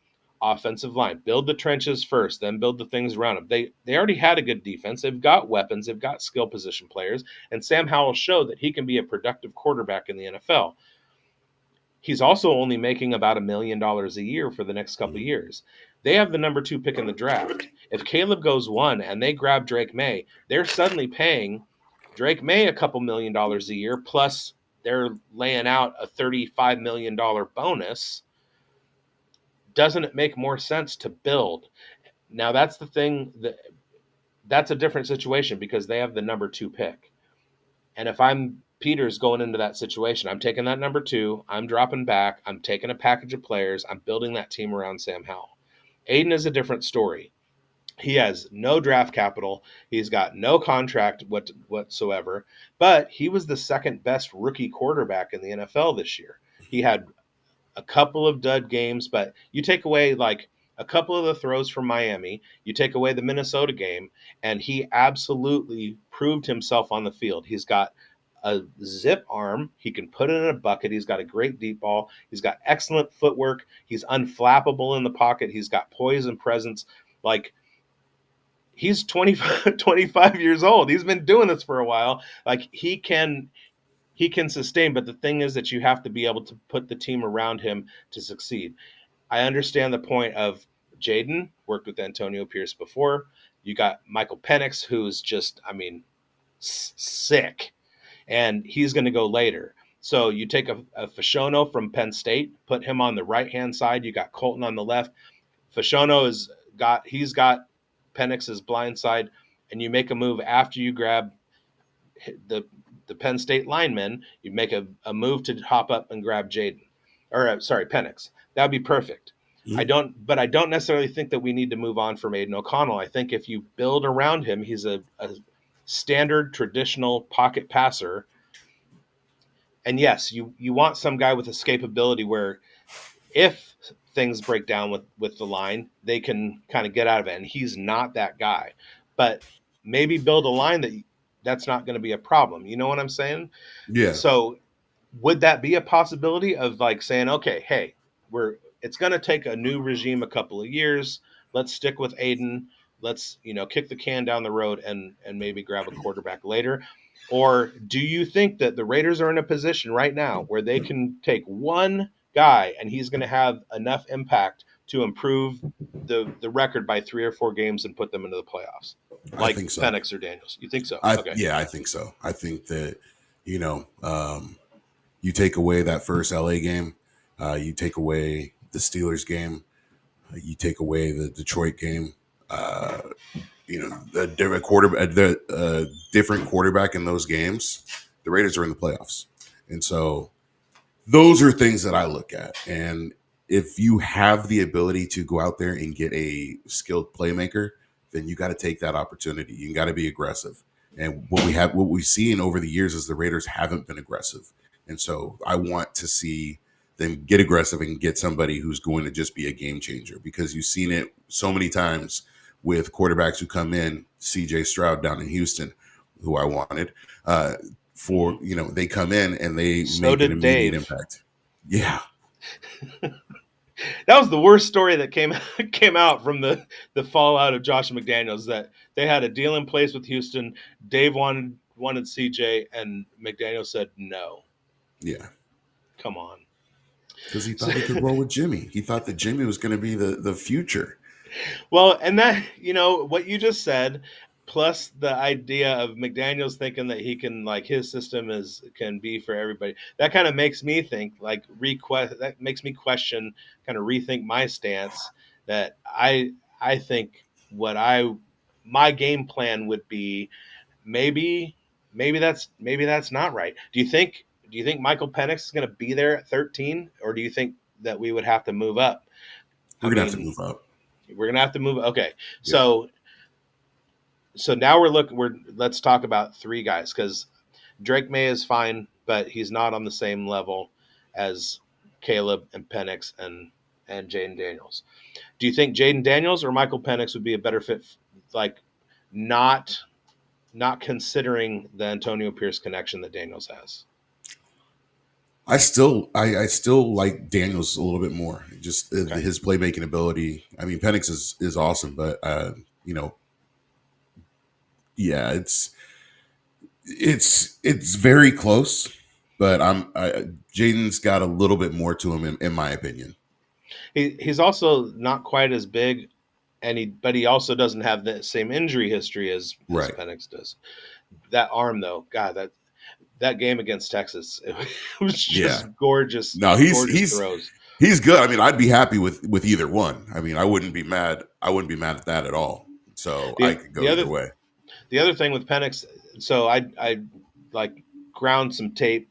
offensive line, build the trenches first, then build the things around them. They already had a good defense. They've got weapons. They've got skill position players, and Sam Howell showed that he can be a productive quarterback in the NFL. He's also only making about $1 million a year for the next couple of mm, years. They have the number 2 pick in the draft. If Caleb goes 1 and they grab Drake May, they're suddenly paying Drake May a couple $1 million a year, plus they're laying out a $35 million bonus. Doesn't it make more sense to build? Now that's the thing that's a different situation because they have the number 2 pick. And if I'm Peters going into that situation, I'm taking that number 2, I'm dropping back, I'm taking a package of players, I'm building that team around Sam Howell. Aiden is a different story. He has no draft capital. He's got no contract whatsoever, but he was the second best rookie quarterback in the NFL this year. He had a couple of dud games, but you take away like a couple of the throws from Miami, you take away the Minnesota game, and he absolutely proved himself on the field. He's got a zip arm. He can put it in a bucket. He's got a great deep ball. He's got excellent footwork. He's unflappable in the pocket. He's got poise and presence. Like, he's 25, 25 years old. He's been doing this for a while. Like, he can sustain, but the thing is that you have to be able to put the team around him to succeed. I understand the point of Jaden worked with Antonio Pierce before. You got Michael Penix, who's just, I mean, sick, and he's going to go later. So you take a Fashono from Penn State, put him on the right hand side. You got Colton on the left. Fashono he's got Penix's blind side, and you make a move after you grab the the Penn State lineman. You make a move to hop up and grab Jaden, or sorry, Penix. That would be perfect. Mhm. But I don't necessarily think that we need to move on from Aiden O'Connell. I think if you build around him, he's a standard traditional pocket passer. And yes, you want some guy with escapability where if things break down with the line, they can kind of get out of it. And he's not that guy. But maybe build a line that's not going to be a problem. You know what I'm saying? Yeah, So would that be a possibility of like saying, okay, hey, we're it's going to take a new regime a couple of years. Let's stick with Aiden. Let's kick the can down the road and maybe grab a quarterback later. Or do you think that the Raiders are in a position right now where they can take one guy and he's going to have enough impact to improve the record by 3 or 4 games and put them into the playoffs, I like think so. Penix or Daniels? You think so? I Okay. Yeah, I think so. I think that you know, you take away that first LA game, you take away the Steelers game, you take away the Detroit game. Uh, the different quarterback in those games, the Raiders are in the playoffs, and so those are things that I look at. And if you have the ability to go out there and get a skilled playmaker, then you got to take that opportunity. You got to be aggressive. And what we've seen over the years is the Raiders haven't been aggressive. And so I want to see them get aggressive and get somebody who's going to just be a game changer, because you've seen it so many times with quarterbacks who come in, CJ Stroud down in Houston, who I wanted. For Hmm. they come in and they So make an did immediate Dave. impact. Yeah, That was the worst story that came out from the fallout of Josh McDaniels. That they had a deal in place with Houston. Dave wanted CJ, and McDaniel said no. yeah, Come on. because he So, thought he could roll with Jimmy. He thought that Jimmy was going to be the future. well, and that what you just said, plus the idea of McDaniel's thinking that he can like his system is can be for everybody. That kind of makes me think like request. That makes me question, kind of rethink my stance. That I think what I my game plan would be maybe maybe that's not right. Do you think Michael Penix is going to be there at 13, or do you think that we would have to move up? I We're gonna have to mean, move up. we're gonna have to move. Okay, Yeah, so now we're looking. Let's talk about three guys because Drake May is fine, but he's not on the same level as Caleb and Penix and Jaden Daniels. Do you think Jaden Daniels or Michael Penix would be a better fit? Like, not not considering the Antonio Pierce connection that Daniels has. I still like Daniels a little bit more. Just Okay, his playmaking ability. I mean, Penix is awesome, but you know, yeah, it's very close. But Jaden's got a little bit more to him, in my opinion. he's also not quite as big, and he also doesn't have the same injury history as Right. Penix does. That arm though, God, that game against Texas, it was Yeah. just gorgeous, No, gorgeous throws. he's good. I mean, I'd be happy with either one. I mean, I wouldn't be mad. I wouldn't be mad at that at all. So I The could the go either other way. the other thing with Penix, so I like ground some tape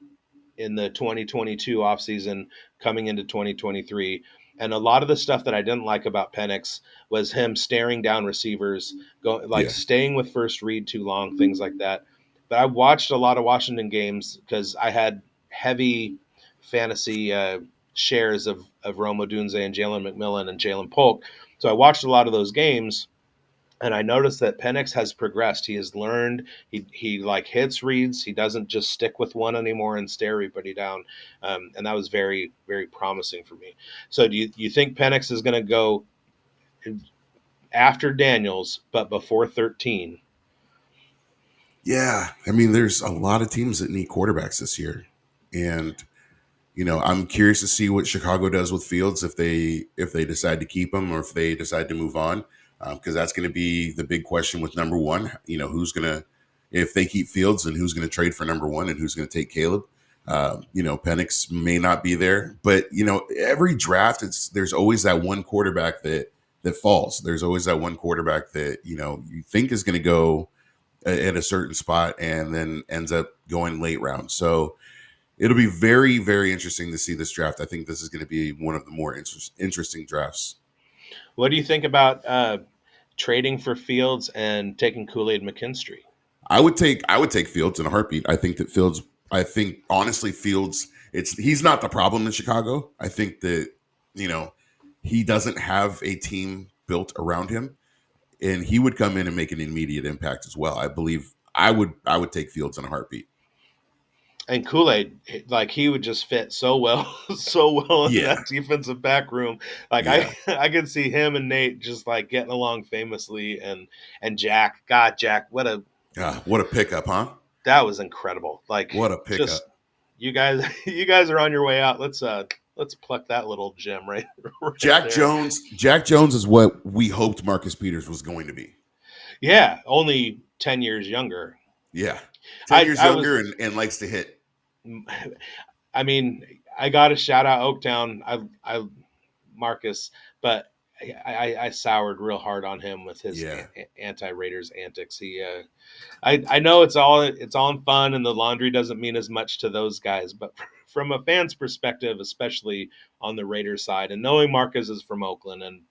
in the 2022 offseason coming into 2023. And a lot of the stuff that I didn't like about Penix was him staring down receivers, going like Yeah. staying with first read too long, things like that. But I watched a lot of Washington games because I had heavy fantasy shares of Rome Odunze and Jalen McMillan and Jalen Polk. So I watched a lot of those games, and I noticed that Penix has progressed. He has learned. He like hits reads. He doesn't just stick with one anymore and stare everybody down, and that was very very promising for me. So do you think Penix is going to go after Daniels, but before 13? Yeah. I mean, there's a lot of teams that need quarterbacks this year. And I'm curious to see what Chicago does with Fields, if they decide to keep him or if they decide to move on, because that's going to be the big question with number one. Who's going to, if they keep Fields, and who's going to trade for number one, and who's going to take Caleb. Penix may not be there, but every draft, there's always that one quarterback that falls. There's always that one quarterback that you think is going to go at a certain spot and then ends up going late round. So It'll be very, very interesting to see this draft. I think this is going to be one of the more interesting drafts. What do you think about trading for Fields and taking Kool-Aid McKinstry? I would take Fields in a heartbeat. I think that Fields. I think honestly, Fields. He's not the problem in Chicago. I think that you know he doesn't have a team built around him, and he would come in and make an immediate impact as well. I believe I would take Fields in a heartbeat. And Kool-Aid, like he would just fit so well, so well in Yeah, that defensive back room. Like I, yeah. I could see him and Nate just like getting along famously, and Jack, God, Jack, What a pickup, huh? that was incredible. Like What a just pickup. you guys, you guys are on your way out. Let's pluck that little gem right, right Jack there. Jones. Jack Jones is what we hoped Marcus Peters was going to be. Yeah, only 10 years younger. Yeah, 10 years I younger was, and likes to hit. I mean, I got to shout out Oaktown. I Marcus, but I soured real hard on him with his Yeah, anti Raiders antics. I know it's all in fun, and the laundry doesn't mean as much to those guys, but from a fan's perspective, especially on the Raiders side, and knowing Marcus is from Oakland, and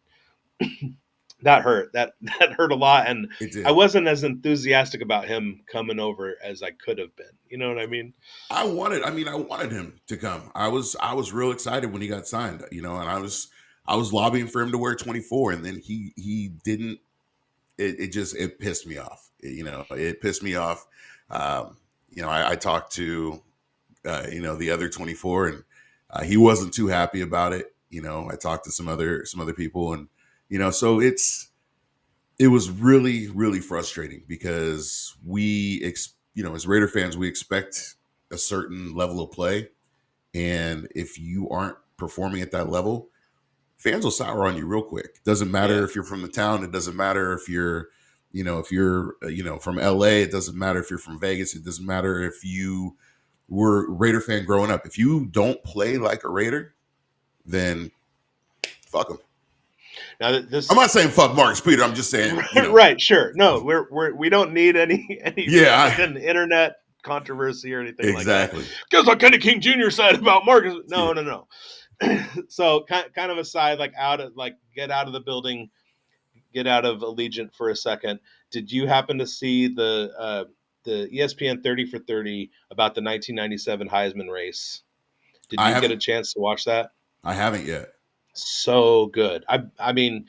that hurt. That hurt a lot, and it I did. wasn't as enthusiastic about him coming over as I could have been. You know what I mean? I wanted him to come. I was real excited when he got signed, and I was lobbying for him to wear 24, and then he didn't. It pissed me off. It pissed me off. Um, I talked to the other 24, and he wasn't too happy about it. I talked to some other people, and so it was really, really frustrating because as Raider fans, we expect a certain level of play, and if you aren't performing at that level, fans will sour on you real quick. Doesn't matter Yeah. if you're from the town. It doesn't matter if you're from LA. It doesn't matter if you're from Vegas. It doesn't matter if you were a Raider fan growing up. If you don't play like a Raider, then fuck them. Now I'm this not saying fuck Marcus Peter. I'm just saying, right, sure. No, we don't need any yeah, fucking internet controversy or anything like that. exactly. Guess what Kenny King Jr. said about Marcus? Yeah. No, no, no. So kind of aside, like get out of the building, get out of Allegiant for a second. Did you happen to see the ESPN 30 for 30 about the 1997 Heisman race? Did I you get a haven't. chance to watch that? I haven't yet. So good. I mean,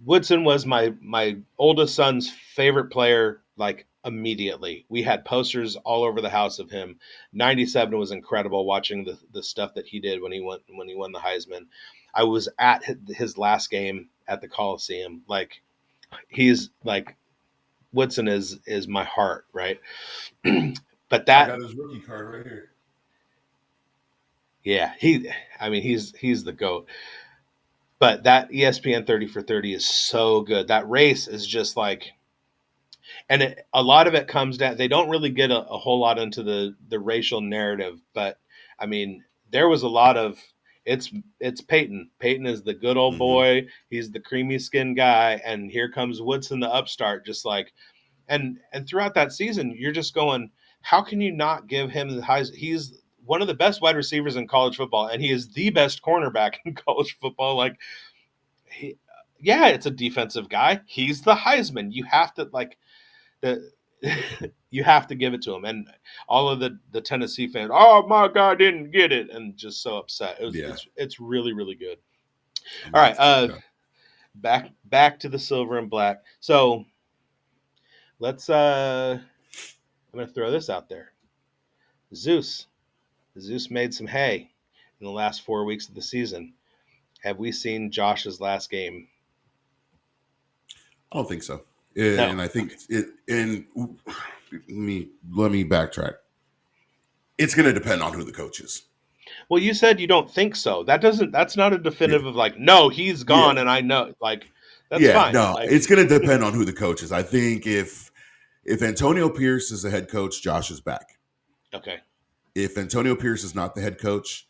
Woodson was my oldest son's favorite player. Like immediately, we had posters all over the house of him. 97 was incredible. Watching the stuff that he did when he won the Heisman. I was at his last game at the Coliseum. Like he's like Woodson is my heart, right? But I that got his rookie card right here. yeah, I mean he's the goat. But that ESPN 30 for 30 is so good. That race is just like, and a lot of it comes down. They don't really get a whole lot into the racial narrative, but I mean, there was a lot of it's Peyton. Peyton is the good old Hmm. boy. He's the creamy skinned guy, and here comes Woodson, the upstart, just like and throughout that season, you're just going, how can you not give him the highs? He's one of the best wide receivers in college football, and he is the best cornerback in college football. Like he, yeah, it's a defensive guy. He's the Heisman. You have to like the you have to give it to him. And all of the Tennessee fans, oh my God, didn't get it, and just so upset. Yeah, It's really really good. I'm All gonna have right, to check it out. back to the silver and black. So let's I'm gonna throw this out there. Zeus, Zeus made some hay in the last 4 weeks of the season. Have we seen Josh's last game? I don't think so, No. and I Okay. think it. And let me backtrack. It's going to depend on who the coach is. Well, you said you don't think so. That's not a Yeah, definitive of like, no, he's yeah, gone and I know. Like, that's yeah. fine. No, Like, it's going to depend on who the coach is. I think if Antonio Pierce is the head coach, Josh is back. okay. If Antonio Pierce is not the head coach,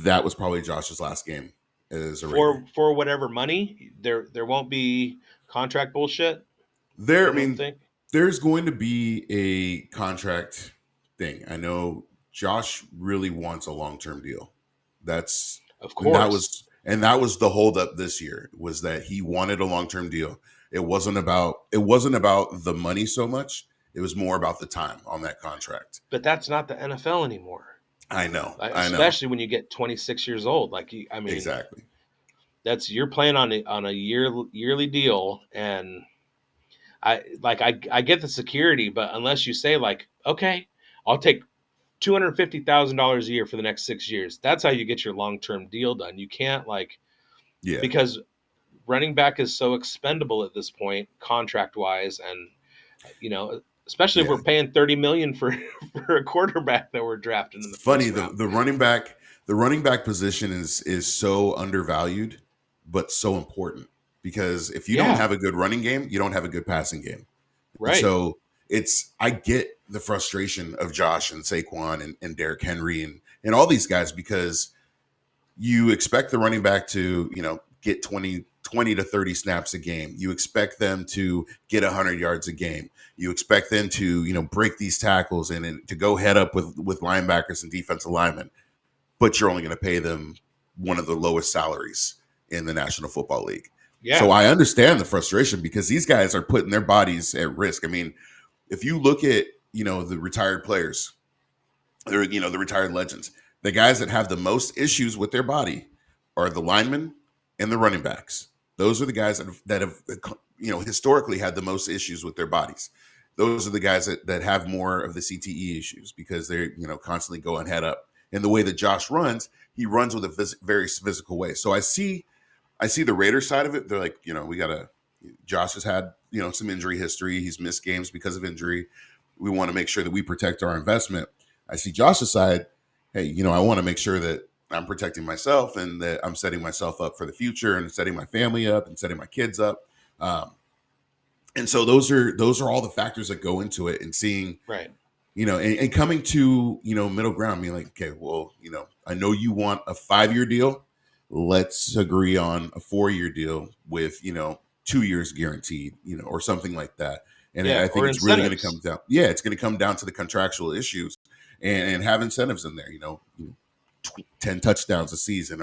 that was probably Josh's last game as a Raider. For whatever money, there won't be contract bullshit. There, I You don't mean, think? There's going to be a contract thing. I know Josh really wants a long term deal. That's Of and that course. was and that was the holdup this year was that he wanted a long term deal. It wasn't about the money so much. It was more about the time on that contract. But that's not the NFL anymore. I know, Like, I know, especially when you get 26 years old. Like, I mean, exactly. that's you're playing on a yearly deal, and I get the security, but unless you say like, okay, I'll take $250,000 a year for the next 6 years. That's how you get your long term deal done. You can't like Yeah, because running back is so expendable at this point, contract wise, and especially if yeah. we're paying 30 million for for a quarterback that we're drafting in It's the funny first the round. the running back the running back position is so undervalued, but so important because if you don't Yeah, have a good running game, you don't have a good passing game. And right. so I get the frustration of Josh and Saquon and Derrick Henry and all these guys because you expect the running back to, get 20 to 30 snaps a game. You expect them to get 100 yards a game. You expect them to, break these tackles and to go head up with linebackers and defensive linemen, but you're only going to pay them one of the lowest salaries in the National Football League. So Yeah, I understand the frustration because these guys are putting their bodies at risk. I mean, if you look at, the retired players, they're the retired legends. The guys that have the most issues with their body are the linemen and the running backs. Those are the guys that have historically had the most issues with their bodies. Those are the guys that have more of the CTE issues because they're constantly going head up. And the way that Josh runs, he runs with a very physical way. So I see the Raiders side of it. They're like, we gotta. Josh has had some injury history. He's missed games because of injury. We want to make sure that we protect our investment. I see Josh's side. Hey, I want to make sure that I'm protecting myself and that I'm setting myself up for the future and setting my family up and setting my kids up. Um, and so those are all the factors that go into it. And seeing right. and coming to middle ground, being like, okay, well, I know you want a 5 year deal. Let's agree on a 4 year deal with 2 years guaranteed, or something like that. And Yeah, I think or it's really going to come incentives. down. Yeah, it's going to come down to the contractual issues and have incentives in there. 10 touchdowns a season,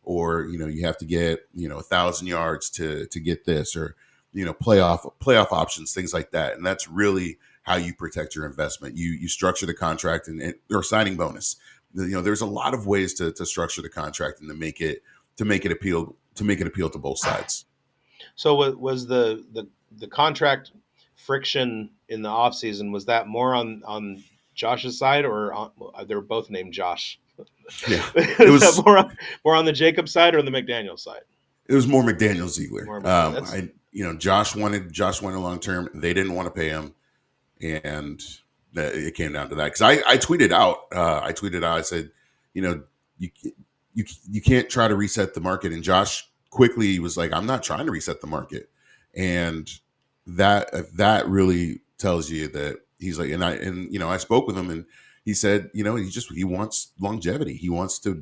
or you have to get 1,000 yards to get this, or playoff options, things like that. And that's really how you protect your investment. You structure the contract or signing bonus. There's a lot of ways to structure the contract and to make it appeal to both sides. So was the contract friction in the off season, was that more on Josh's side, or they're both named Josh? Yeah, it Is that was more on the Jacob side or on the McDaniel side? it was more McDaniel Ziegler. More McDaniel. That's Josh wanted long term. They didn't want to pay him, and it came down to that because I tweeted out. I said, you know, you you can't try to reset the market. And Josh quickly was like, I'm not trying to reset the market, and that really tells you that he's like, I spoke with him and he said, he wants longevity. He wants to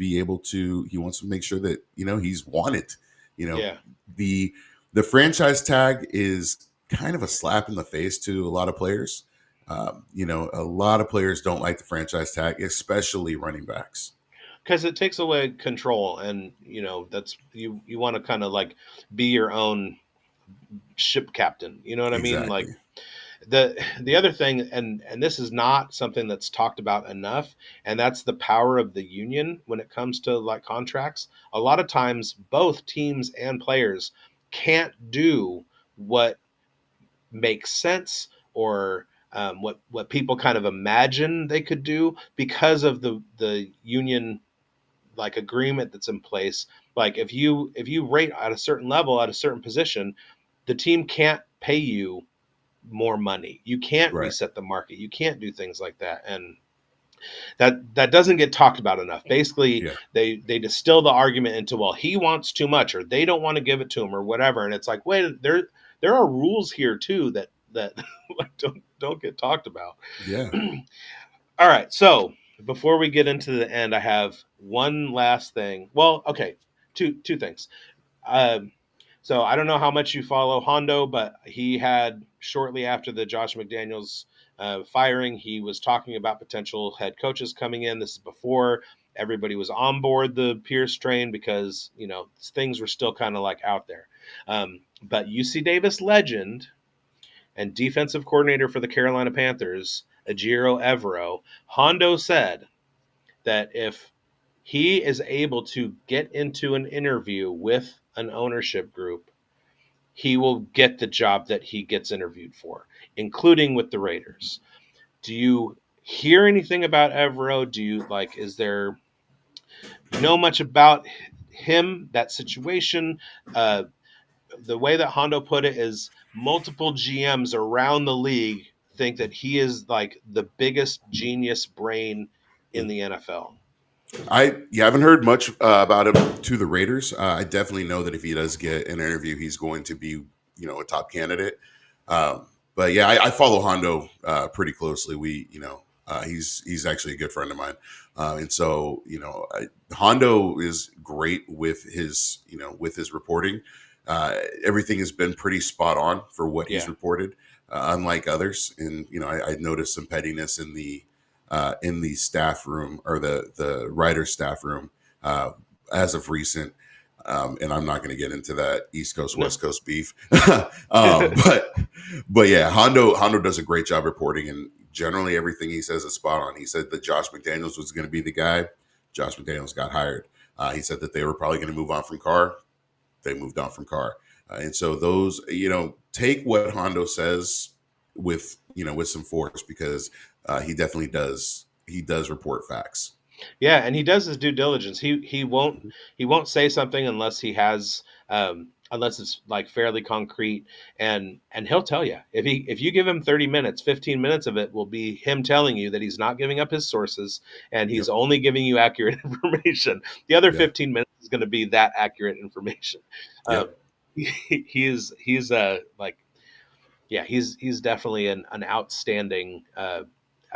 make sure that he's wanted. You know, yeah. the the franchise tag is kind of a slap in the face to a lot of players. A lot of players don't like the franchise tag, especially running backs. Because it takes away control, and that's you want to kind of like be your own ship captain. You know what I mean? Like Exactly. the other thing, and this is not something that's talked about enough, and that's the power of the union when it comes to like contracts. A lot of times both teams and players can't do what makes sense, or what people kind of imagine they could do because of the union like agreement that's in place. Like if you rate at a certain level at a certain position, the team can't pay you more money. You can't Right. reset the market. You can't do things like that. And that doesn't get talked about enough. Basically, Yeah. they distill the argument into, well, he wants too much, or they don't want to give it to him, or whatever. And it's like, wait, there are rules here too that like don't get talked about. Yeah. All right, so before we get into the end, I have one last thing. Well, okay, two things. Um, So I don't know how much you follow Hondo, but he had shortly after the Josh McDaniels firing, he was talking about potential head coaches coming in. This is before everybody was on board the Pierce train because things were still kind of like out there. But UC Davis legend and defensive coordinator for the Carolina Panthers, Ejiro Evero, Hondo said that if he is able to get into an interview with an ownership group, he will get the job that he gets interviewed for, including with the Raiders. Do you hear anything about Evero? Do you like, is there, you know much about him, that situation? Uh, the way that Hondo put it is multiple GMs around the league think that he is like the biggest genius brain in the NFL. I haven't heard much about him to the Raiders. I definitely know that if he does get an interview, he's going to be a top candidate. But yeah, I follow Hondo pretty closely. He's actually a good friend of mine, and so Hondo is great with his with his reporting. Everything has been pretty spot on for what he's Yeah. reported, unlike others. And I noticed some pettiness in the staff room or the writer staff room as of recent. And I'm not going to get into that East Coast No. West Coast beef, but yeah, Hondo does a great job reporting, and generally everything he says is spot on. He said that Josh McDaniels was going to be the guy. Josh McDaniels got hired. He said that they were probably going to move on from Carr. They moved on from Carr, and so those take what Hondo says with with some force because he does report facts. Yeah, and he does his due diligence. He won't say something unless he has unless it's like fairly concrete, and he'll tell you. If you give him 30 minutes, 15 minutes of it will be him telling you that he's not giving up his sources and he's Yep. only giving you accurate information. The other Yeah. 15 minutes is going to be that accurate information. Um, Yep. he's like, yeah, he's definitely an outstanding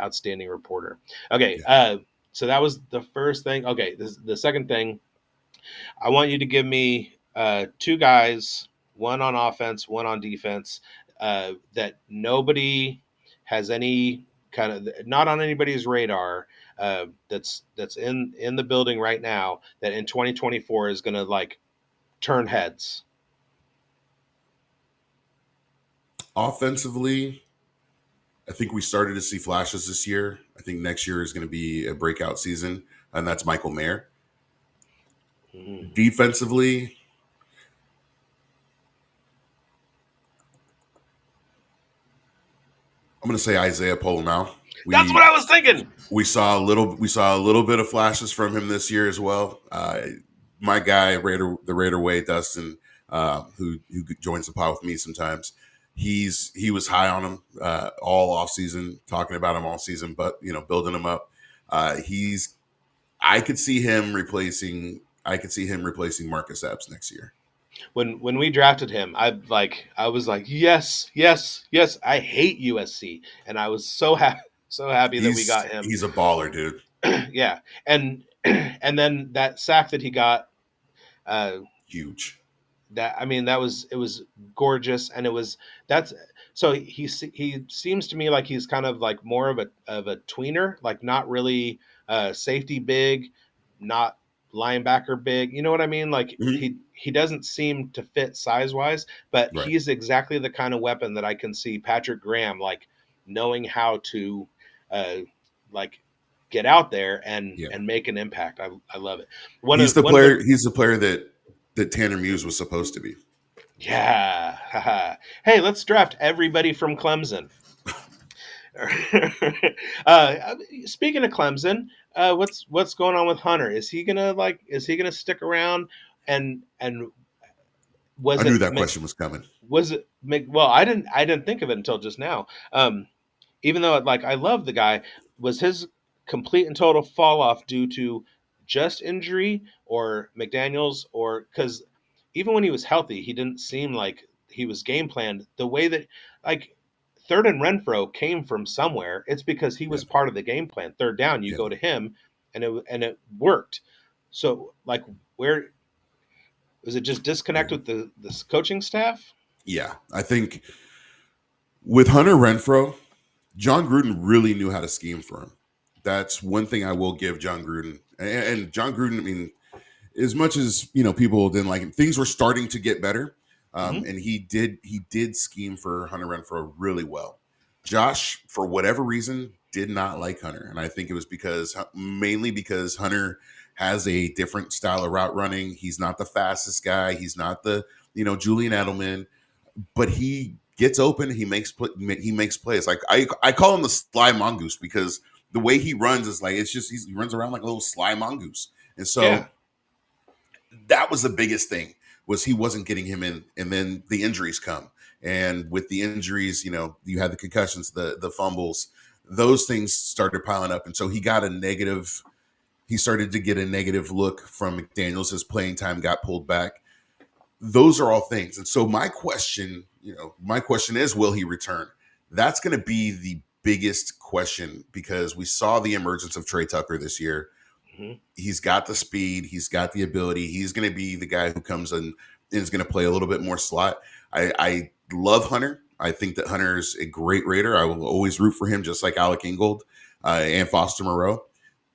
outstanding reporter. Okay, Yeah. so that was the first thing. Okay, the second thing. I want you to give me two guys, one on offense, one on defense, that nobody has any kind of not on anybody's radar. That's in the building right now that in 2024 is going to like turn heads. Offensively, I think we started to see flashes this year. I think next year is going to be a breakout season, and that's Michael Mayer. Mhm. Defensively, I'm going to say Isaiah Now. That's what I was thinking. We saw a little bit of flashes from him this year as well. My guy, the Raider way, Dustin, who joins the pod with me sometimes. He was high on him all off season, talking about him all season, but building him up. He's I could see him replacing Marcus Epps next year. When we drafted him, I was like, yes, yes, yes. I hate USC, and I was so happy that we got him. He's a baller, dude. Yeah, and then that sack that he got, uh, Huge. that I mean, that was it was gorgeous, and it was that's so he seems to me like he's kind of like more of a tweener, like not really safety big, not linebacker big. You know what I mean? Like Mhm. he doesn't seem to fit size wise, but Right. he's exactly the kind of weapon that I can see Patrick Graham like knowing how to uh, like get out there Yeah. and make an impact. I love it. One of the He's the player that Tanner Muse was supposed to be. Yeah. Hey, let's draft everybody from Clemson. Speaking of Clemson, what's going on with Hunter? Is he gonna stick around? And I was knew it that question was coming. well? I didn't think of it until just now. Even though like I love the guy, was his complete and total fall off due to just injury or McDaniels or because even when he was healthy, he didn't seem like he was game planned the way that like third and Renfro came from somewhere. It's because he Yeah. was part of the game plan. Third down, you Yeah. go to him, and it worked. So like where Was it just Yeah. disconnect with the coaching staff? Yeah. I think with Hunter Renfro, John Gruden really knew how to scheme for him. That's one thing I will give John Gruden. And John Gruden, I mean, as much as people didn't like him, things were starting to get better, Hmm. and he did scheme for Hunter Renfro really well. Josh, for whatever reason, did not like Hunter, and I think it was because mainly because Hunter has a different style of route running. He's not the fastest guy. He's not the Julian Edelman, but he gets open. He makes plays. Like I call him the sly mongoose because the way he runs is like it's just he runs around like a little sly mongoose, and Yeah. so that was the biggest thing was he wasn't getting him in, and then the injuries come, and with the injuries, you had the concussions, the fumbles, those things started piling up, and so he started to get a negative look from McDaniels. His playing time got pulled back. Those are all things, and so my question is, will he return? That's going to be the biggest question because we saw the emergence of Trey Tucker this year. Hmm. He's got the speed, he's got the ability. He's going to be the guy who comes in and is going to play a little bit more slot. I love Hunter. I think that Hunter's a great Raider. I will always root for him, just like Alec Ingold and Foster Moreau.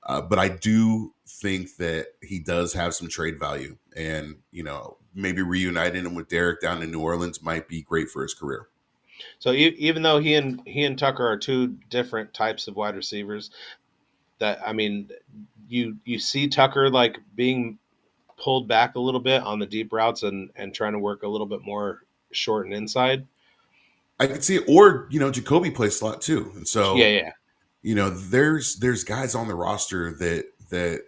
But I do think that he does have some trade value, and maybe reuniting him with Derek down in New Orleans might be great for his career. So even though he and Tucker are two different types of wide receivers, that I mean, you see Tucker like being pulled back a little bit on the deep routes and trying to work a little bit more short and inside. I could see it, or Jacoby plays slot too, and Yeah, so yeah. there's guys on the roster that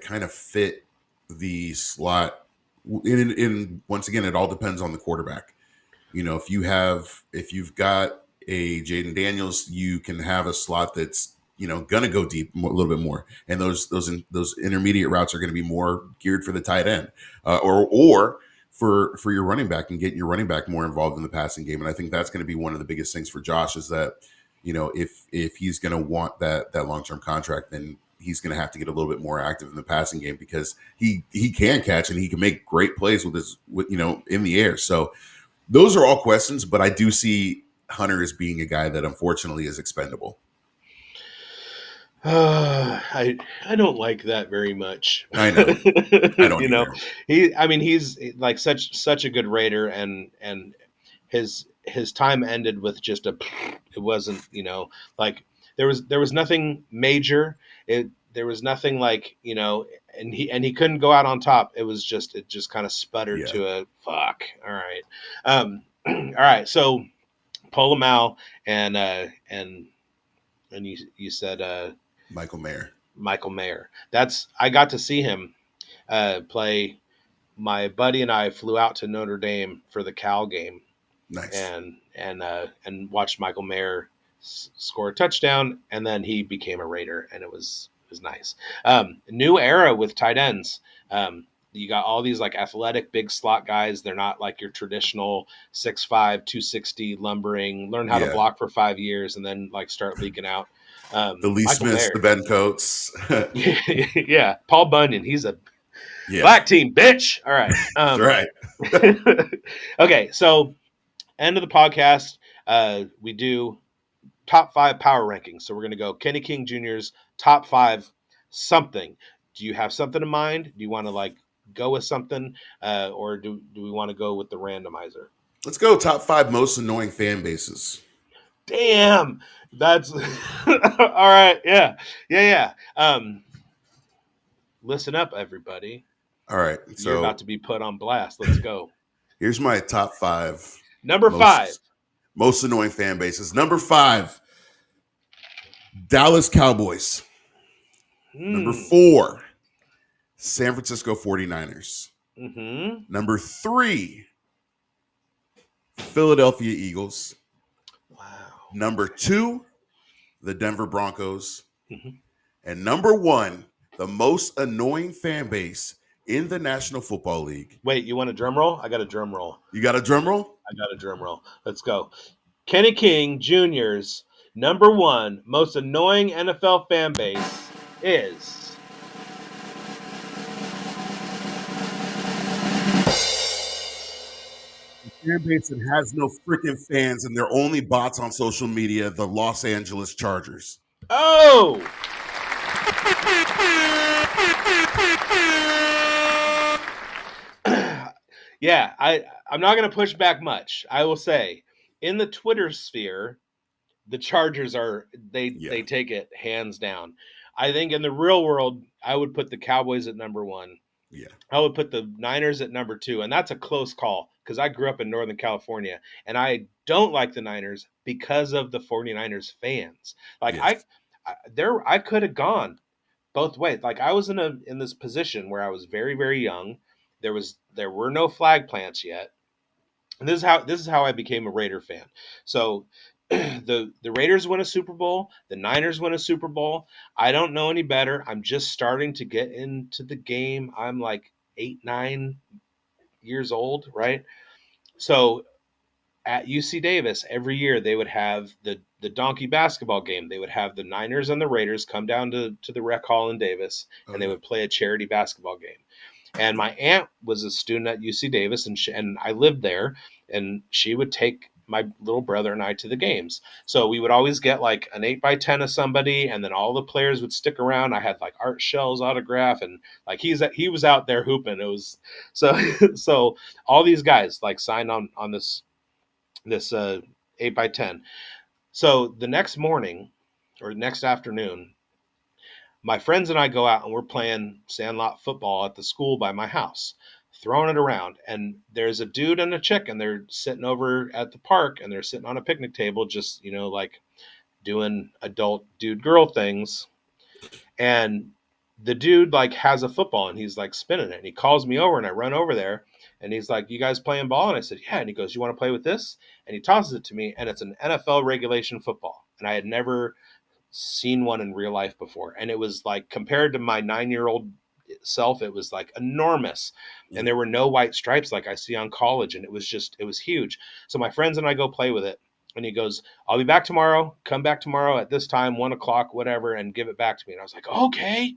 kind of fit the slot. In once again, it all depends on the quarterback. If you've got a Jaden Daniels, you can have a slot that's gonna go deep a little bit more, and those intermediate routes are going to be more geared for the tight end, or for your running back and getting your running back more involved in the passing game. And I think that's going to be one of the biggest things for Josh is that if he's going to want that long term contract, then he's going to have to get a little bit more active in the passing game because he can catch and he can make great plays with in the air. So those are all questions, but I do see Hunter as being a guy that unfortunately is expendable. I don't like that very much. I know. I don't you know, either. I mean he's like such a good Raider, and his time ended with just a it wasn't, like there was nothing major. There was nothing like, and he couldn't go out on top. It just kind of sputtered Yeah. to a fuck. All right. All right. So Paul Lamau and you said Michael Mayer. Michael Mayer. I got to see him play. My buddy and I flew out to Notre Dame for the Cal game Nice. and watched Michael Mayer score a touchdown, and then he became a Raider, and it was nice. New era with tight ends. You got all these like athletic big slot guys. They're not like your traditional 6'5", 260 lumbering. Learn how to Yeah. block for 5 years and then like start leaking out. The Lee Michael Smiths, the Mayer. Ben Coates. Yeah, Paul Bunyan. He's a Yeah. black team bitch. All right. That's right. Okay, so end of the podcast. We do top 5 power rankings. So we're going to go Kenny King Jr.'s top 5 something. Do you have something in mind? Do you want to like go with something, or do we want to go with the randomizer? Let's go top 5 most annoying fan bases. Damn, that's all right. Yeah, yeah, yeah. Listen up, everybody. All right. You're about So to be put on blast. Let's go. here's my top 5 Number 5. most most annoying fan bases. Number 5, Dallas Cowboys. Number Hmm. 4, San Francisco 49ers. Mm-hmm. Number 3, Philadelphia Eagles. Wow. Number 2, the Denver Broncos. Mhm. And number 1, the most annoying fan base in the National Football League. Wait, you want a drum roll? I got a drum roll. You got a drum roll? I got a drum roll. Let's go. Kenny King Jr.'s number 1 most annoying NFL fan base is fan base that has no freaking fans and they're only bots on social media, the Los Angeles Chargers. Oh, yeah. I'm not going to push back much. I will say, in the Twitter sphere, the Chargers are they Yeah, take it hands down. I think in the real world, I would put the Cowboys at number one. yeah, I would put the Niners at number two, and that's a close call because I grew up in Northern California, and I don't like the Niners because of the 49ers fans. Like yes. I could have gone both ways. Like I was in this position where I was very very young. There were no flag plants yet. And this is how I became a Raider fan. So the Raiders win a Super Bowl, the Niners win a Super Bowl. I don't know any better. I'm just starting to get into the game. I'm like 8, 9 years old, right? So at UC Davis, every year they would have the donkey basketball game. They would have the Niners and the Raiders come down to the rec hall in Davis, Oh and they yeah, would play a charity basketball game. And my aunt was a student at UC Davis, and I lived there, and she would take my little brother and I to the games. So we would always get like an 8x10 of somebody, and then all the players would stick around. I had like Art Shell's autograph, and like he was out there hooping. It was so so all these guys like signed on this 8x10. So the next morning or next afternoon, my friends and I go out and we're playing sandlot football at the school by my house, throwing it around. And there's a dude and a chick, and they're sitting over at the park and they're sitting on a picnic table, just, like doing adult dude girl things. And the dude like has a football and he's like spinning it. And he calls me over and I run over there and he's like, "You guys playing ball?" And I said, "Yeah." And he goes, "You want to play with this?" And he tosses it to me and it's an NFL regulation football. And I had never seen one in real life before. And it was like compared to my 9 year old self, it was like enormous. And yeah. there were no white stripes like I see on college. And it was huge. So my friends and I go play with it. And he goes, "I'll be back tomorrow. Come back tomorrow at this time, 1 o'clock, whatever, and give it back to me." And I was like, "Okay."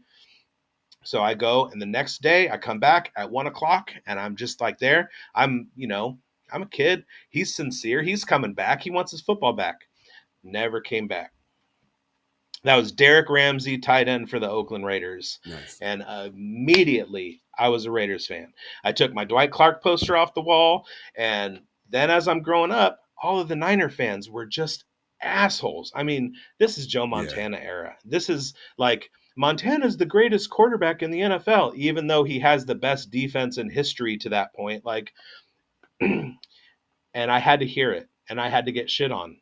So I go, and the next day I come back at 1 o'clock, and I'm just like there. I'm a kid. He's sincere. He's coming back. He wants his football back. Never came back. That was Derek Ramsey, tight end for the Oakland Raiders. Nice. And immediately I was a Raiders fan. I took my Dwight Clark poster off the wall. And then as I'm growing up, all of the Niner fans were just assholes. I mean, this is Joe Yeah, Montana era. This is like Montana's the greatest quarterback in the NFL, even though he has the best defense in history to that point. Like, and I had to hear it and I had to get shit on.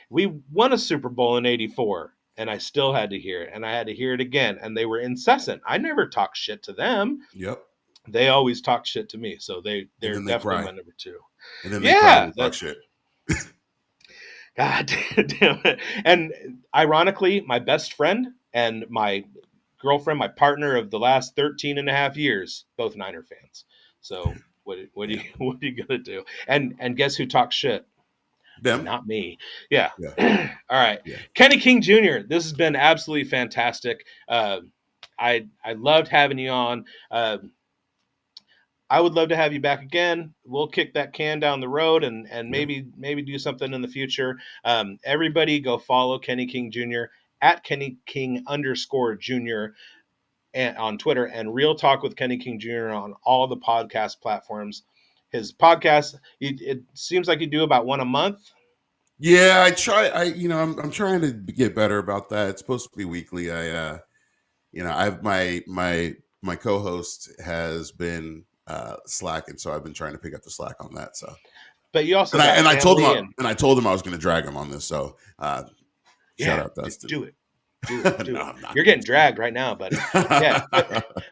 We won a Super Bowl in 84 and I still had to hear it and I had to hear it again and they were incessant. I never talked shit to them. yep. They always talked shit to me. So And they're then they definitely cry, my number 2. and then they cry when Yeah, you talk that shit. God damn it. And ironically, my best friend and my girlfriend, my partner of the last 13 and a half years, both Niner fans. So what do you Yeah, what are you gonna do? And guess who talks shit? them. Not me. Yeah. Yeah, All right. yeah, Kenny King Jr., this has been absolutely fantastic. I loved having you on. I would love to have you back again. We'll kick that can down the road and yeah. maybe do something in the future. Everybody go follow Kenny King Jr. at Kenny King underscore Jr. On Twitter and Real Talk with Kenny King Jr. on all the podcast platforms. His podcast, it seems like you do about one a month. Yeah, I try. I'm trying to get better about that. It's supposed to be weekly. I've my co-host has been slacking, so I've been trying to pick up the slack on that. So, But you also and I got and I told him family and and I told him I was going to drag him on this. So, shout yeah, out Dustin. do it. Do it. Do No, it. I'm not You're going getting dragged right now, buddy. Yeah,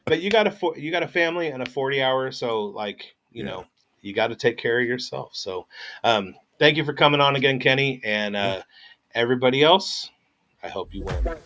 but you got a family and a 40 hour, so like, yeah, you got to take care of yourself. So, thank you for coming on again, Kenny, and yeah. everybody else. I hope you win.